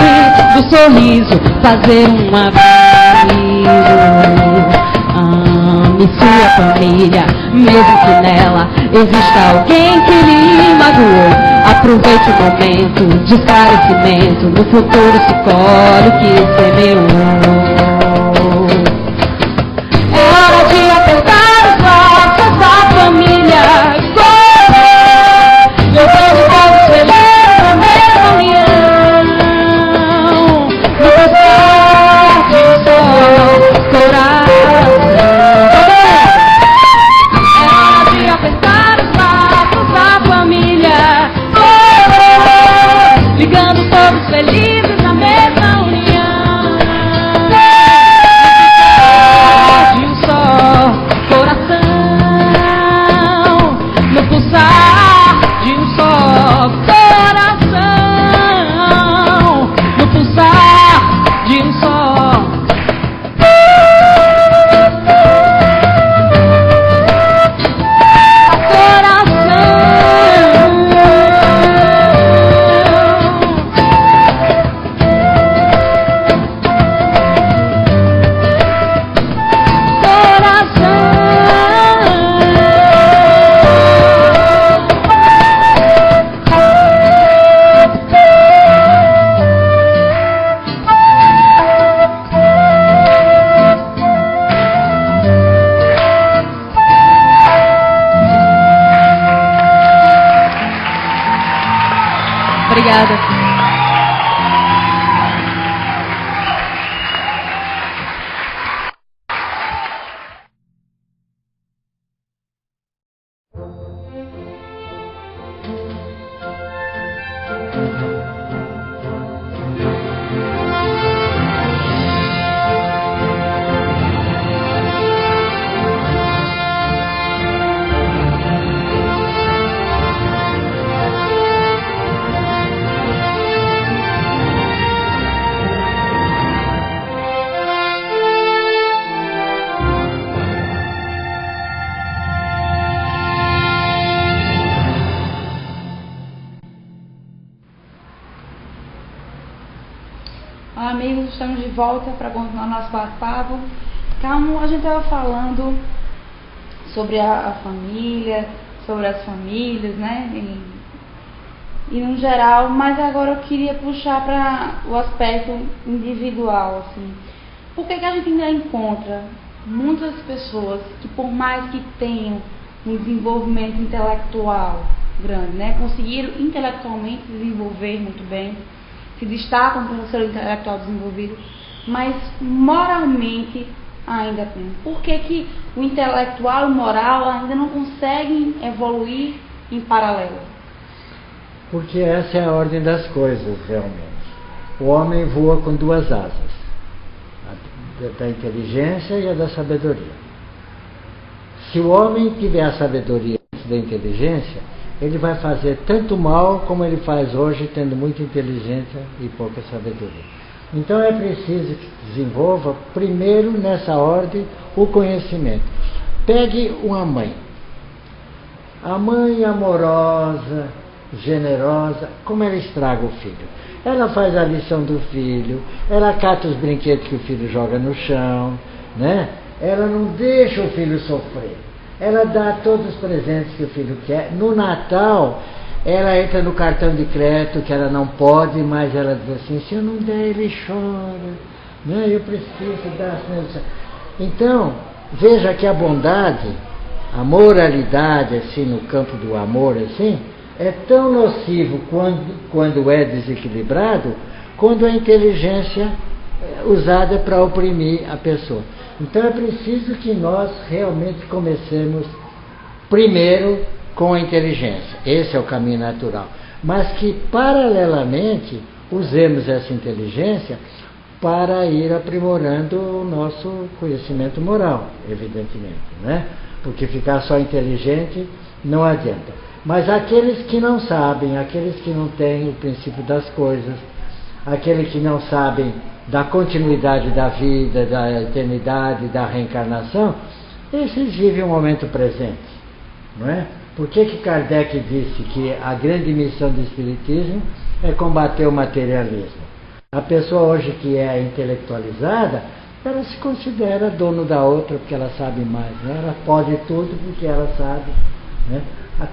[SPEAKER 3] do sorriso, fazer um abrigo. Ame sua família, mesmo que nela exista alguém que lhe magoou. Aproveite o momento de esclarecimento, no futuro se colhe o que semeou. É hora de apertar os laços da família, eu vejo todos felizes na mesma união, no pescar de um só coração. É hora de apertar os laços da família, ligando todos felizes na mesma união, de um só coração, no pulsar de um só coração, no pulsar de um só
[SPEAKER 1] amigos, estamos de volta para continuar nosso bate-papo. Como a gente estava falando sobre a família, sobre as famílias, né? E no geral, mas agora eu queria puxar para o aspecto individual, assim. Por que a gente ainda encontra muitas pessoas que, por mais que tenham um desenvolvimento intelectual grande, né? Conseguiram intelectualmente desenvolver muito bem, se destacam pelo seu intelectual desenvolvido, mas moralmente ainda tem. Por que o intelectual e o moral ainda não conseguem evoluir em paralelo?
[SPEAKER 2] Porque essa é a ordem das coisas, realmente. O homem voa com duas asas, a da inteligência e a da sabedoria. Se o homem tiver a sabedoria antes da inteligência, ele vai fazer tanto mal como ele faz hoje, tendo muita inteligência e pouca sabedoria. Então é preciso que desenvolva, primeiro nessa ordem, o conhecimento. Pegue uma mãe. A mãe amorosa, generosa, como ela estraga o filho? Ela faz a lição do filho, ela cata os brinquedos que o filho joga no chão, né? Ela não deixa o filho sofrer. Ela dá todos os presentes que o filho quer. No Natal, ela entra no cartão de crédito que ela não pode, mas ela diz assim, se eu não der, ele chora, né? Eu preciso dar. Então, veja que a bondade, a moralidade, assim, no campo do amor, assim, é tão nocivo quando é desequilibrado, quando a inteligência é usada para oprimir a pessoa. Então é preciso que nós realmente comecemos primeiro com a inteligência. Esse é o caminho natural. Mas que, paralelamente, usemos essa inteligência para ir aprimorando o nosso conhecimento moral, evidentemente, né? Porque ficar só inteligente não adianta. Mas aqueles que não sabem, aqueles que não têm o princípio das coisas, aqueles que não sabem da continuidade da vida, da eternidade, da reencarnação, esses vivem o momento presente, não é? Por que Kardec disse que a grande missão do Espiritismo é combater o materialismo? A pessoa hoje que é intelectualizada, ela se considera dono da outra porque ela sabe mais, né? Ela pode tudo porque ela sabe, né?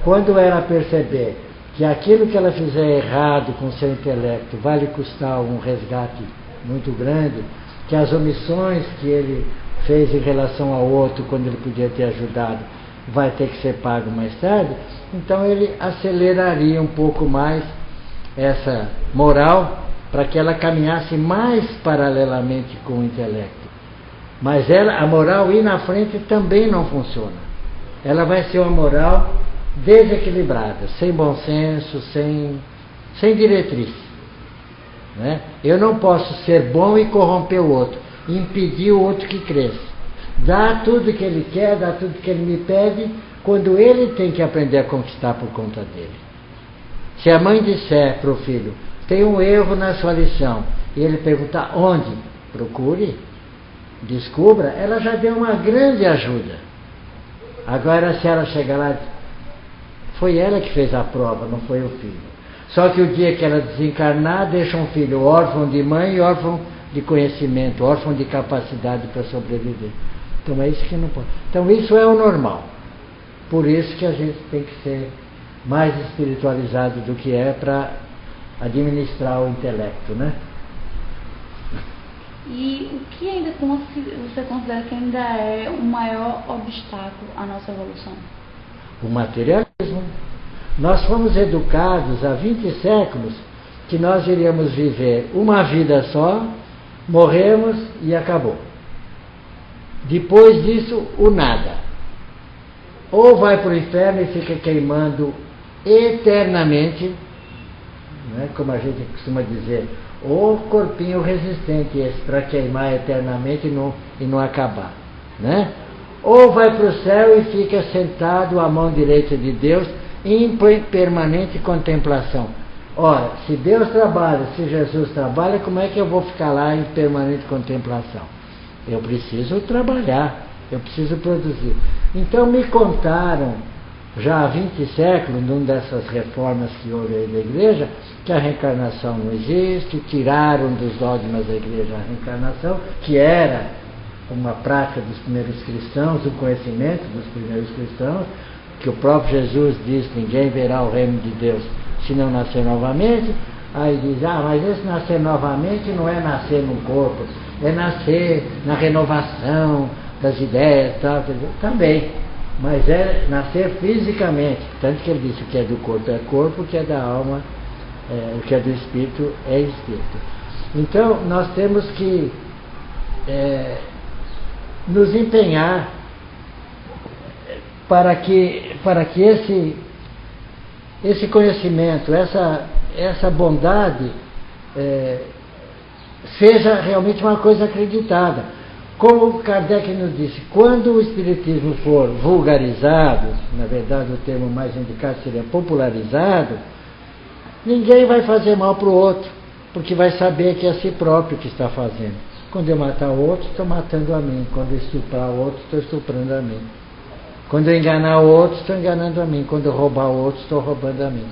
[SPEAKER 2] Quando ela perceber que aquilo que ela fizer errado com seu intelecto vai lhe custar um resgate muito grande, que as omissões que ele fez em relação ao outro quando ele podia ter ajudado vai ter que ser pago mais tarde, então ele aceleraria um pouco mais essa moral para que ela caminhasse mais paralelamente com o intelecto. Mas a moral ir na frente também não funciona. Ela vai ser uma moral desequilibrada, sem bom senso, sem diretriz, né? Eu não posso ser bom e corromper o outro, impedir o outro que cresça. Dá tudo que ele quer, dá tudo que ele me pede, quando ele tem que aprender a conquistar por conta dele. Se a mãe disser para o filho, tem um erro na sua lição, e ele perguntar onde, procure, descubra, ela já deu uma grande ajuda. Agora, se ela chegar lá, foi ela que fez a prova, não foi o filho. Só que o dia que ela desencarnar, deixa um filho órfão de mãe e órfão de conhecimento, órfão de capacidade para sobreviver. Então é isso que não pode. Então isso é o normal. Por isso que a gente tem que ser mais espiritualizado do que é para administrar o intelecto, né?
[SPEAKER 1] E o que ainda você considera que ainda é o maior obstáculo à nossa evolução?
[SPEAKER 2] O materialismo. Nós fomos educados há 20 séculos que nós iríamos viver uma vida só, morremos e acabou. Depois disso, o nada. Ou vai para o inferno e fica queimando eternamente, né, como a gente costuma dizer, ou corpinho resistente esse para queimar eternamente e não acabar, né? Ou vai para o céu e fica sentado à mão direita de Deus em permanente contemplação. Ora, se Deus trabalha, se Jesus trabalha, como é que eu vou ficar lá em permanente contemplação? Eu preciso trabalhar, eu preciso produzir. Então me contaram, já há 20 séculos, numa dessas reformas que houve aí da igreja, que a reencarnação não existe, tiraram dos dogmas da igreja a reencarnação, que era uma prática dos primeiros cristãos, o conhecimento dos primeiros cristãos, que o próprio Jesus diz, ninguém verá o reino de Deus se não nascer novamente. Aí diz, mas esse nascer novamente não é nascer num corpo, é nascer na renovação das ideias, tal, também, mas é nascer fisicamente, tanto que ele disse, o que é do corpo, o que é da alma, o que é do espírito é espírito. Então nós temos que nos empenhar para que esse conhecimento, essa bondade seja realmente uma coisa acreditada. Como Kardec nos disse, quando o Espiritismo for vulgarizado, na verdade o termo mais indicado seria popularizado, ninguém vai fazer mal para o outro, porque vai saber que é a si próprio que está fazendo. Quando eu matar o outro, estou matando a mim. Quando eu estuprar o outro, estou estuprando a mim. Quando eu enganar o outro, estou enganando a mim. Quando eu roubar o outro, estou roubando a mim.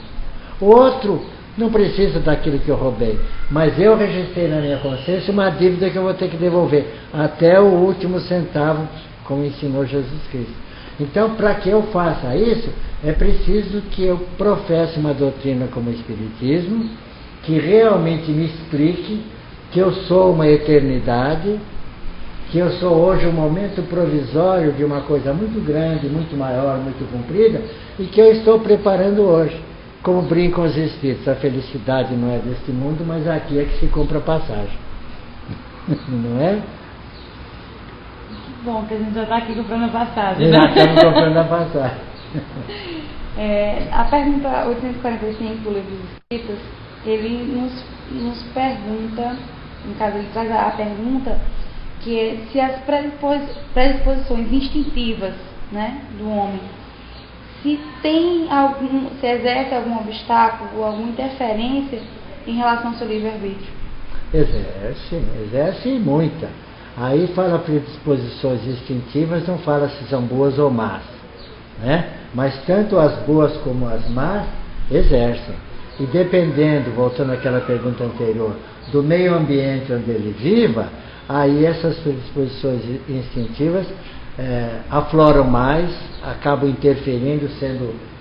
[SPEAKER 2] O outro não precisa daquilo que eu roubei, mas eu registrei na minha consciência uma dívida que eu vou ter que devolver até o último centavo, como ensinou Jesus Cristo. Então, para que eu faça isso, é preciso que eu professe uma doutrina como o Espiritismo, que realmente me explique que eu sou uma eternidade, que eu sou hoje um momento provisório de uma coisa muito grande, muito maior, muito comprida, e que eu estou preparando hoje. Como brincam os espíritos, a felicidade não é deste mundo, mas aqui é que se compra passagem. Não é?
[SPEAKER 1] Que bom que a gente já está aqui comprando a passagem.
[SPEAKER 2] Já estamos comprando a passagem.
[SPEAKER 1] A pergunta 845 do Livro dos Espíritos, ele nos pergunta, no caso ele traz a pergunta, que é se as predisposições instintivas, né, do homem, se exerce algum obstáculo ou alguma interferência em relação ao seu livre-arbítrio.
[SPEAKER 2] Exerce e muita. Aí fala predisposições instintivas, não fala se são boas ou más, né? Mas tanto as boas como as más exercem. E dependendo, voltando àquela pergunta anterior, do meio ambiente onde ele viva, aí essas predisposições instintivas afloram mais, acabam interferindo,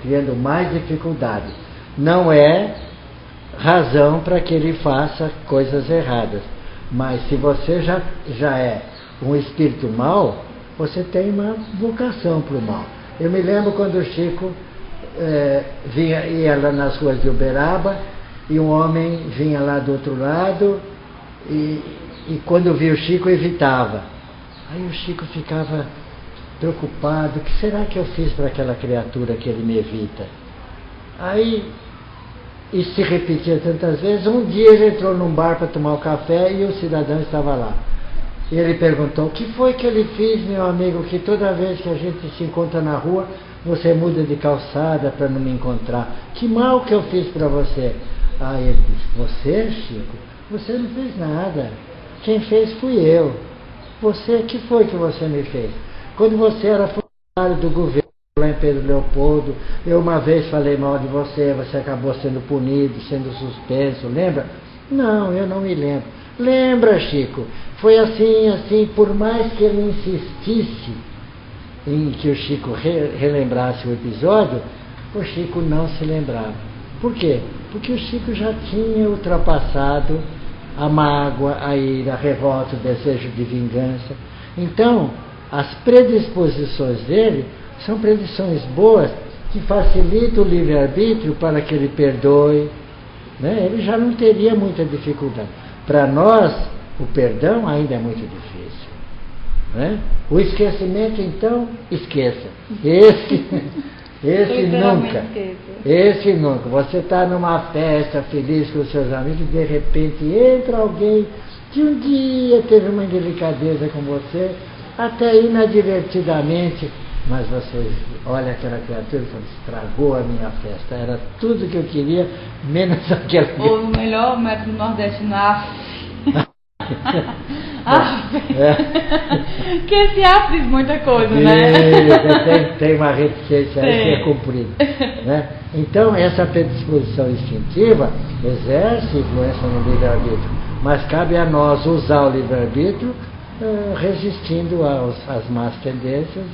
[SPEAKER 2] criando mais dificuldades. Não é razão para que ele faça coisas erradas. Mas se você já é um espírito mau, você tem uma vocação para o mal. Eu me lembro quando o Chico ia lá nas ruas de Uberaba e um homem vinha lá do outro lado e quando via o Chico evitava. Aí o Chico ficava preocupado: o que será que eu fiz para aquela criatura que ele me evita? Aí isso se repetia tantas vezes. Um dia ele entrou num bar para tomar um café e o cidadão estava lá. E ele perguntou: o que foi que ele fez, meu amigo, que toda vez que a gente se encontra na rua, você muda de calçada para não me encontrar? Que mal que eu fiz para você? Aí ele disse: você, Chico, você não fez nada. Quem fez fui eu. Você, que foi que você me fez? Quando você era funcionário do governo lá em Pedro Leopoldo, eu uma vez falei mal de você, você acabou sendo punido, sendo suspenso, lembra? Não, eu não me lembro. Lembra, Chico? Foi assim, por mais que ele insistisse em que o Chico relembrasse o episódio, o Chico não se lembrava. Por quê? Porque o Chico já tinha ultrapassado a mágoa, a ira, a revolta, o desejo de vingança. Então, as predisposições dele são predisposições boas que facilitam o livre-arbítrio para que ele perdoe, né? Ele já não teria muita dificuldade. Para nós, o perdão ainda é muito difícil, né? O esquecimento, então, esqueça. Esse nunca. Esse nunca. Você está numa festa feliz com os seus amigos e de repente entra alguém que um dia teve uma indelicadeza com você, até inadvertidamente, mas você olha aquela criatura e fala: estragou a minha festa, era tudo que eu queria, menos aquela.
[SPEAKER 1] Ou no melhor método nordestino, que esse diz muita coisa, né?
[SPEAKER 2] Tem uma reticência aí que é cumprida, né? Então, essa predisposição instintiva exerce influência no livre-arbítrio, mas cabe a nós usar o livre-arbítrio resistindo às más tendências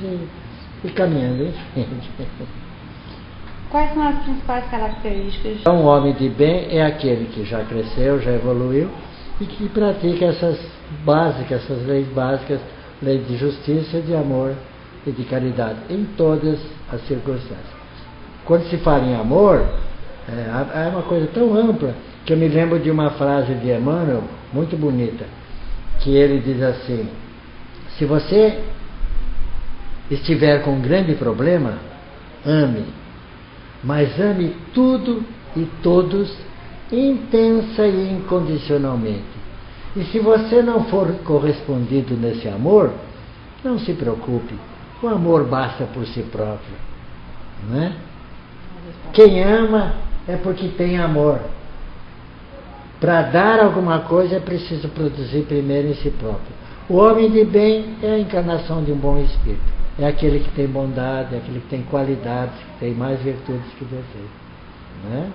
[SPEAKER 2] e caminhando em frente.
[SPEAKER 1] Quais são as principais características?
[SPEAKER 2] Então, um homem de bem é aquele que já cresceu, já evoluiu e que pratica essas leis básicas, leis de justiça, de amor e de caridade, em todas as circunstâncias. Quando se fala em amor, é uma coisa tão ampla que eu me lembro de uma frase de Emmanuel, muito bonita, que ele diz assim: se você estiver com um grande problema, ame, mas ame tudo e todos intensa e incondicionalmente. E se você não for correspondido nesse amor, não se preocupe, o amor basta por si próprio, não é? Quem ama é porque tem amor. Para dar alguma coisa é preciso produzir primeiro em si próprio. O homem de bem é a encarnação de um bom espírito. É aquele que tem bondade, é aquele que tem qualidades, que tem mais virtudes que defeitos, não é?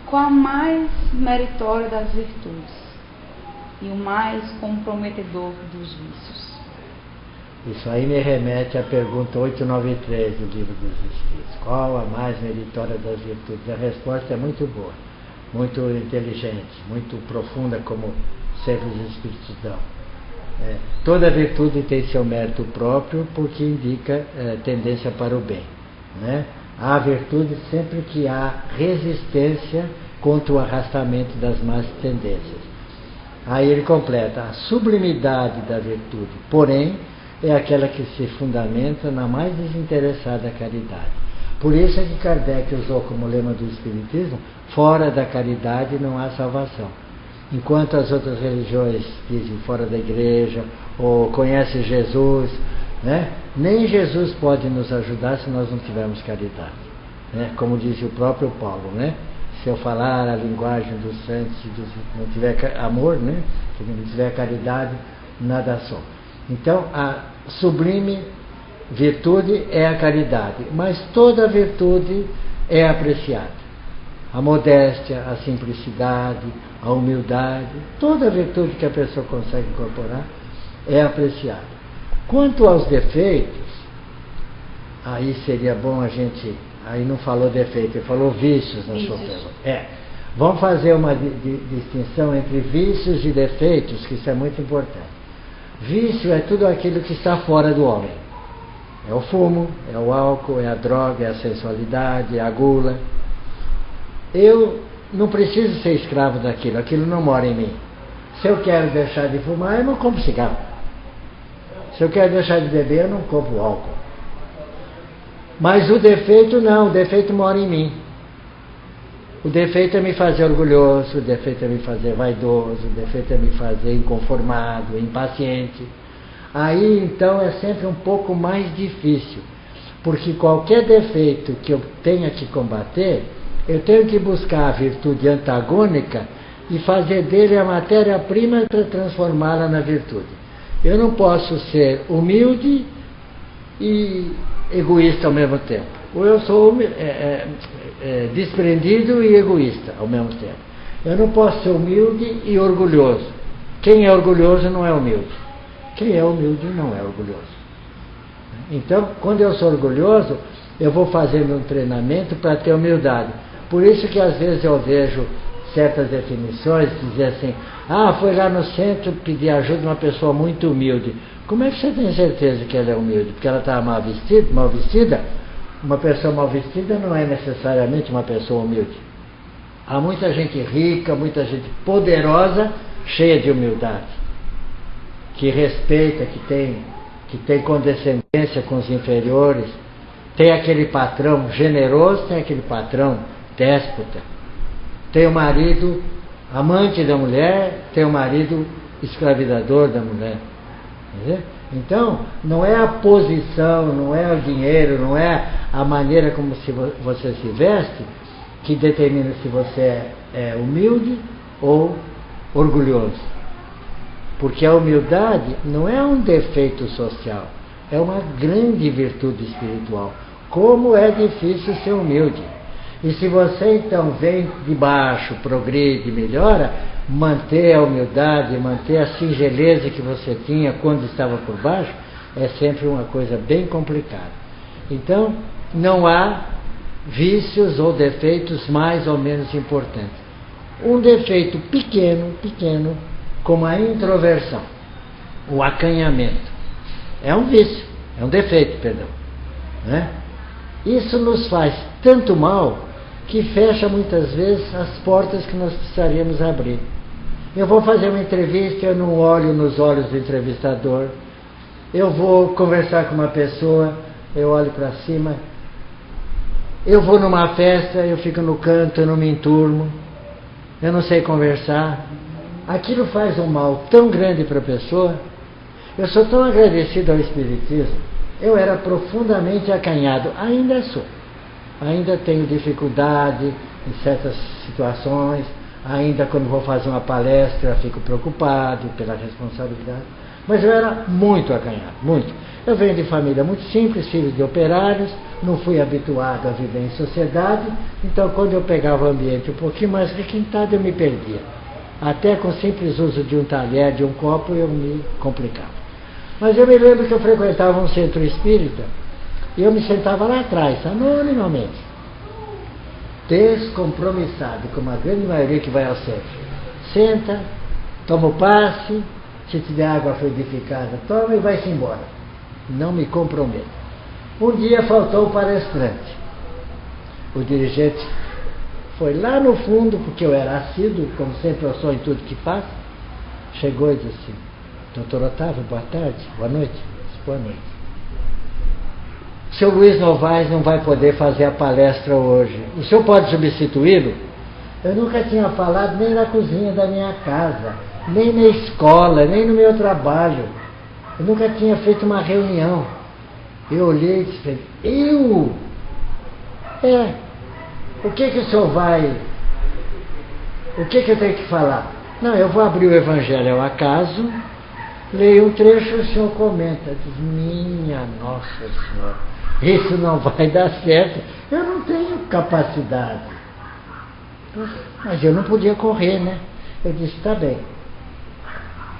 [SPEAKER 1] Qual a mais meritória das virtudes e o mais comprometedor dos vícios?
[SPEAKER 2] Isso aí me remete à pergunta 893 do Livro dos Espíritos. Qual a mais meritória das virtudes? A resposta é muito boa, muito inteligente, muito profunda, como sempre os Espíritos dão. Toda virtude tem seu mérito próprio, porque indica tendência para o bem, né? Há virtude sempre que há resistência contra o arrastamento das más tendências. Aí ele completa: a sublimidade da virtude, porém, é aquela que se fundamenta na mais desinteressada caridade. Por isso é que Kardec usou como lema do Espiritismo: fora da caridade não há salvação. Enquanto as outras religiões dizem fora da igreja, ou conhece Jesus, né? Nem Jesus pode nos ajudar se nós não tivermos caridade, né? Como diz o próprio Paulo, né? se eu falar a linguagem dos santos, se não tiver amor, né? Se não tiver caridade, nada sou. Então, a sublime virtude é a caridade, mas toda virtude é apreciada. A modéstia, a simplicidade, a humildade, toda virtude que a pessoa consegue incorporar é apreciada. Quanto aos defeitos, aí seria bom a gente... Aí não falou defeito, ele falou vícios na sua pergunta. Vamos fazer uma distinção entre vícios e defeitos, que isso é muito importante. Vício é tudo aquilo que está fora do homem. É o fumo, é o álcool, é a droga, é a sensualidade, é a gula. Eu não preciso ser escravo daquilo, aquilo não mora em mim. Se eu quero deixar de fumar, eu não compro cigarro. Se eu quero deixar de beber, eu não compro álcool. Mas o defeito não, o defeito mora em mim. O defeito é me fazer orgulhoso, o defeito é me fazer vaidoso, o defeito é me fazer inconformado, impaciente. Aí então é sempre um pouco mais difícil, porque qualquer defeito que eu tenha que combater, eu tenho que buscar a virtude antagônica e fazer dele a matéria-prima para transformá-la na virtude. Eu não posso ser humilde e egoísta ao mesmo tempo. Ou eu sou desprendido e egoísta ao mesmo tempo. Eu não posso ser humilde e orgulhoso. Quem é orgulhoso não é humilde. Quem é humilde não é orgulhoso. Então, quando eu sou orgulhoso, eu vou fazendo um treinamento para ter humildade. Por isso que às vezes eu vejo certas definições, dizer assim, foi lá no centro pedir ajuda de uma pessoa muito humilde. Como é que você tem certeza que ela é humilde? Porque ela está mal vestida? Uma pessoa mal vestida não é necessariamente uma pessoa humilde. Há muita gente rica, muita gente poderosa, cheia de humildade, que respeita, que tem condescendência com os inferiores, tem aquele patrão generoso, tem aquele patrão déspota, tem o marido amante da mulher, tem o marido escravizador da mulher. Então, não é a posição, não é o dinheiro, não é a maneira como você se veste que determina se você é humilde ou orgulhoso. Porque a humildade não é um defeito social, é uma grande virtude espiritual. Como é difícil ser humilde. E se você então vem de baixo, progride, melhora, manter a humildade, manter a singeleza que você tinha quando estava por baixo, é sempre uma coisa bem complicada. Então, não há vícios ou defeitos mais ou menos importantes. Um defeito pequeno, como a introversão, o acanhamento, é um vício, é um defeito, perdão, né? Isso nos faz tanto mal que fecha muitas vezes as portas que nós precisaríamos abrir. Eu vou fazer uma entrevista, eu não olho nos olhos do entrevistador. Eu vou conversar com uma pessoa, eu olho para cima. Eu vou numa festa, eu fico no canto, eu não me enturmo. Eu não sei conversar. Aquilo faz um mal tão grande para a pessoa. Eu sou tão agradecido ao Espiritismo. Eu era profundamente acanhado, ainda sou. Ainda tenho dificuldade em certas situações, ainda quando vou fazer uma palestra fico preocupado pela responsabilidade, mas eu era muito acanhado, muito. Eu venho de família muito simples, filho de operários, não fui habituado a viver em sociedade, então quando eu pegava o ambiente um pouquinho mais requintado eu me perdia. Até com o simples uso de um talher, de um copo, eu me complicava. Mas eu me lembro que eu frequentava um centro espírita, e eu me sentava lá atrás, anonimamente, descompromissado, como a grande maioria que vai ao centro. Senta, toma o passe, se tiver água fluidificada, toma e vai-se embora. Não me comprometo. Um dia faltou o palestrante. O dirigente foi lá no fundo, porque eu era assíduo, como sempre eu sou em tudo que faço, chegou e disse assim, doutor Otávio, boa tarde, boa noite. Boa noite. O senhor Luiz Novaes não vai poder fazer a palestra hoje. O senhor pode substituí-lo? Eu nunca tinha falado nem na cozinha da minha casa, nem na escola, nem no meu trabalho. Eu nunca tinha feito uma reunião. Eu olhei e disse, eu? O que o senhor vai O que eu tenho que falar? Não, eu vou abrir o Evangelho ao acaso, leio um trecho e o senhor comenta. Diz, minha Nossa Senhora, isso não vai dar certo. Eu não tenho capacidade. Mas eu não podia correr, né? Eu disse, tá bem.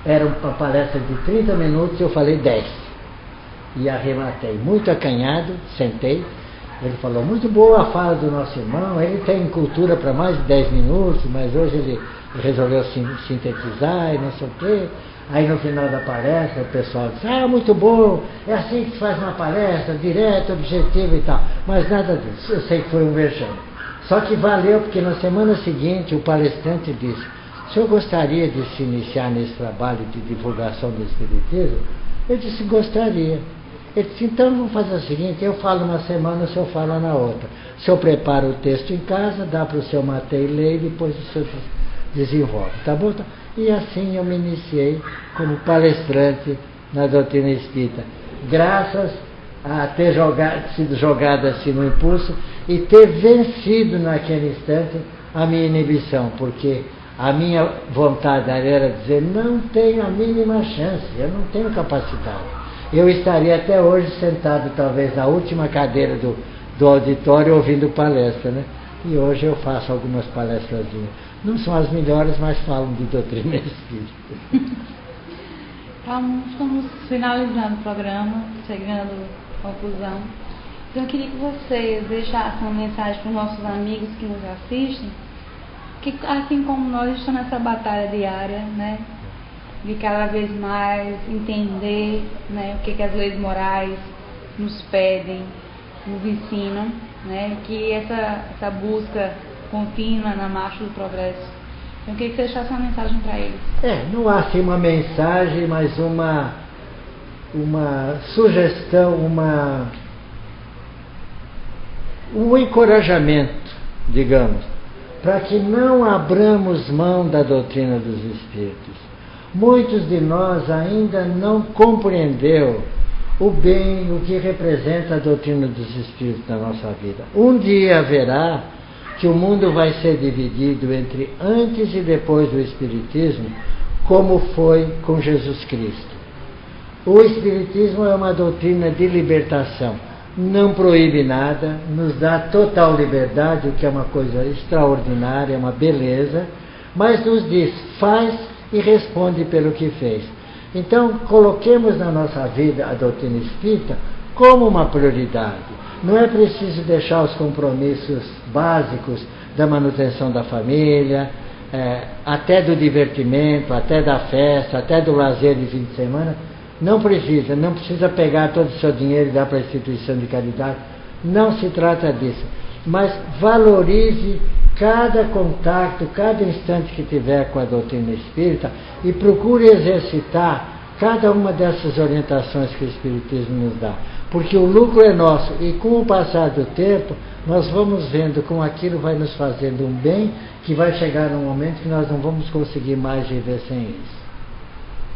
[SPEAKER 2] Era uma palestra de 30 minutos, eu falei 10. E arrematei, muito acanhado, sentei. Ele falou, muito boa a fala do nosso irmão, ele tem cultura para mais de 10 minutos, mas hoje ele resolveu sintetizar e não sei o quê. Aí no final da palestra o pessoal disse, muito bom, é assim que se faz uma palestra, direto, objetivo e tal. Mas nada disso, eu sei que foi um vexame. Só que valeu, porque na semana seguinte o palestrante disse, o senhor gostaria de se iniciar nesse trabalho de divulgação do Espiritismo? Eu disse, gostaria. Ele disse, então vamos fazer o seguinte, eu falo uma semana, o senhor fala na outra. O senhor prepara o texto em casa, dá para o senhor Matei ler e depois o senhor desenvolve, tá bom? E assim eu me iniciei como palestrante na doutrina espírita. Graças a ter sido jogado assim no impulso e ter vencido naquele instante a minha inibição, porque a minha vontade era dizer, não tenho a mínima chance, eu não tenho capacidade. Eu estaria até hoje sentado talvez na última cadeira do auditório ouvindo palestra, né? E hoje eu faço algumas palestrazinhas. Não são as melhores, mas falam de doutrina espírita.
[SPEAKER 1] Então, estamos finalizando o programa, chegando à conclusão. Então, eu queria que vocês deixassem uma mensagem para os nossos amigos que nos assistem, que assim como nós estamos nessa batalha diária, né? De cada vez mais entender, né, o que as leis morais nos pedem, nos ensinam, né, que essa busca contínua na marcha do progresso. Então, eu queria que você deixasse uma mensagem para eles.
[SPEAKER 2] Não há assim uma mensagem, mas uma sugestão, um encorajamento, digamos, para que não abramos mão da doutrina dos Espíritos. Muitos de nós ainda não compreendeu o bem, o que representa a doutrina dos Espíritos na nossa vida. Um dia haverá que o mundo vai ser dividido entre antes e depois do Espiritismo, como foi com Jesus Cristo. O Espiritismo é uma doutrina de libertação. Não proíbe nada, nos dá total liberdade, o que é uma coisa extraordinária, uma beleza, mas nos diz, faz e responde pelo que fez. Então, coloquemos na nossa vida a doutrina espírita como uma prioridade. Não é preciso deixar os compromissos básicos da manutenção da família, até do divertimento, até da festa, até do lazer de fim de semana. Não precisa pegar todo o seu dinheiro e dar para a instituição de caridade. Não se trata disso. Mas valorize cada contato, cada instante que tiver com a doutrina espírita e procure exercitar cada uma dessas orientações que o Espiritismo nos dá. Porque o lucro é nosso e com o passar do tempo nós vamos vendo como aquilo vai nos fazendo um bem que vai chegar num momento que nós não vamos conseguir mais viver sem isso.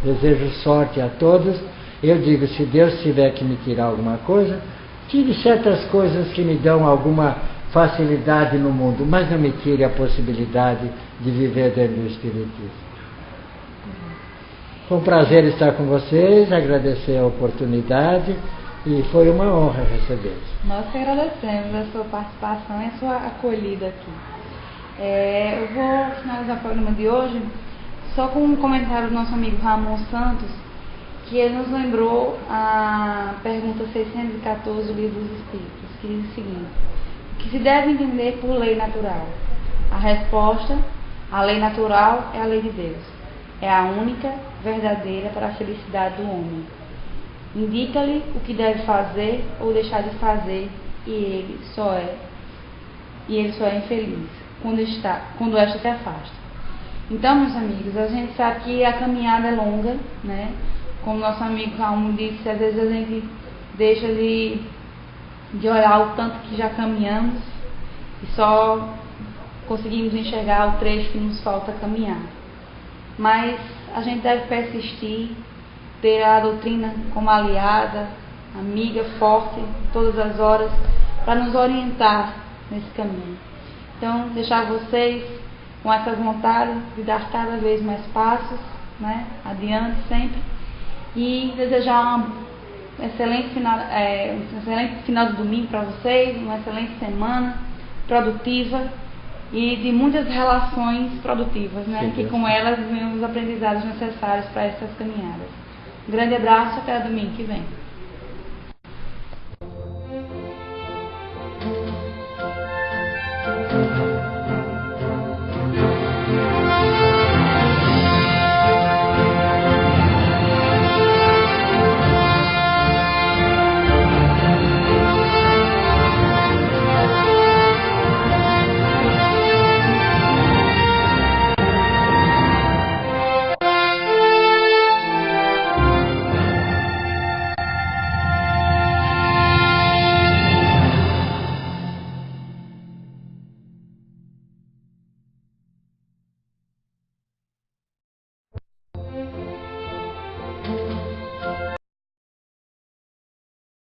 [SPEAKER 2] Desejo sorte a todos. Eu digo, se Deus tiver que me tirar alguma coisa, tire certas coisas que me dão alguma facilidade no mundo, mas não me tire a possibilidade de viver dentro do Espiritismo. Foi um prazer estar com vocês, agradecer a oportunidade e foi uma honra recebê-los.
[SPEAKER 1] Nós que agradecemos a sua participação e a sua acolhida aqui. Eu vou finalizar o programa de hoje só com um comentário do nosso amigo Ramon Santos, que ele nos lembrou a pergunta 614 do Livro dos Espíritos, que diz o seguinte: o que se deve entender por lei natural? A resposta: a lei natural é a lei de Deus. É a única verdadeira para a felicidade do homem. Indica-lhe o que deve fazer ou deixar de fazer, e ele só é infeliz quando esta se afasta. Então, meus amigos, a gente sabe que a caminhada é longa, né? Como nosso amigo Raul disse, às vezes a gente deixa de olhar o tanto que já caminhamos e só conseguimos enxergar o trecho que nos falta caminhar. Mas a gente deve persistir, ter a doutrina como aliada, amiga, forte, todas as horas, para nos orientar nesse caminho. Então, deixar vocês com essas vontades de dar cada vez mais passos, né, adiante sempre, e desejar um excelente final de domingo para vocês, uma excelente semana produtiva e de muitas relações produtivas, né, que com elas venham os aprendizados necessários para essas caminhadas. Um grande abraço, até domingo que vem.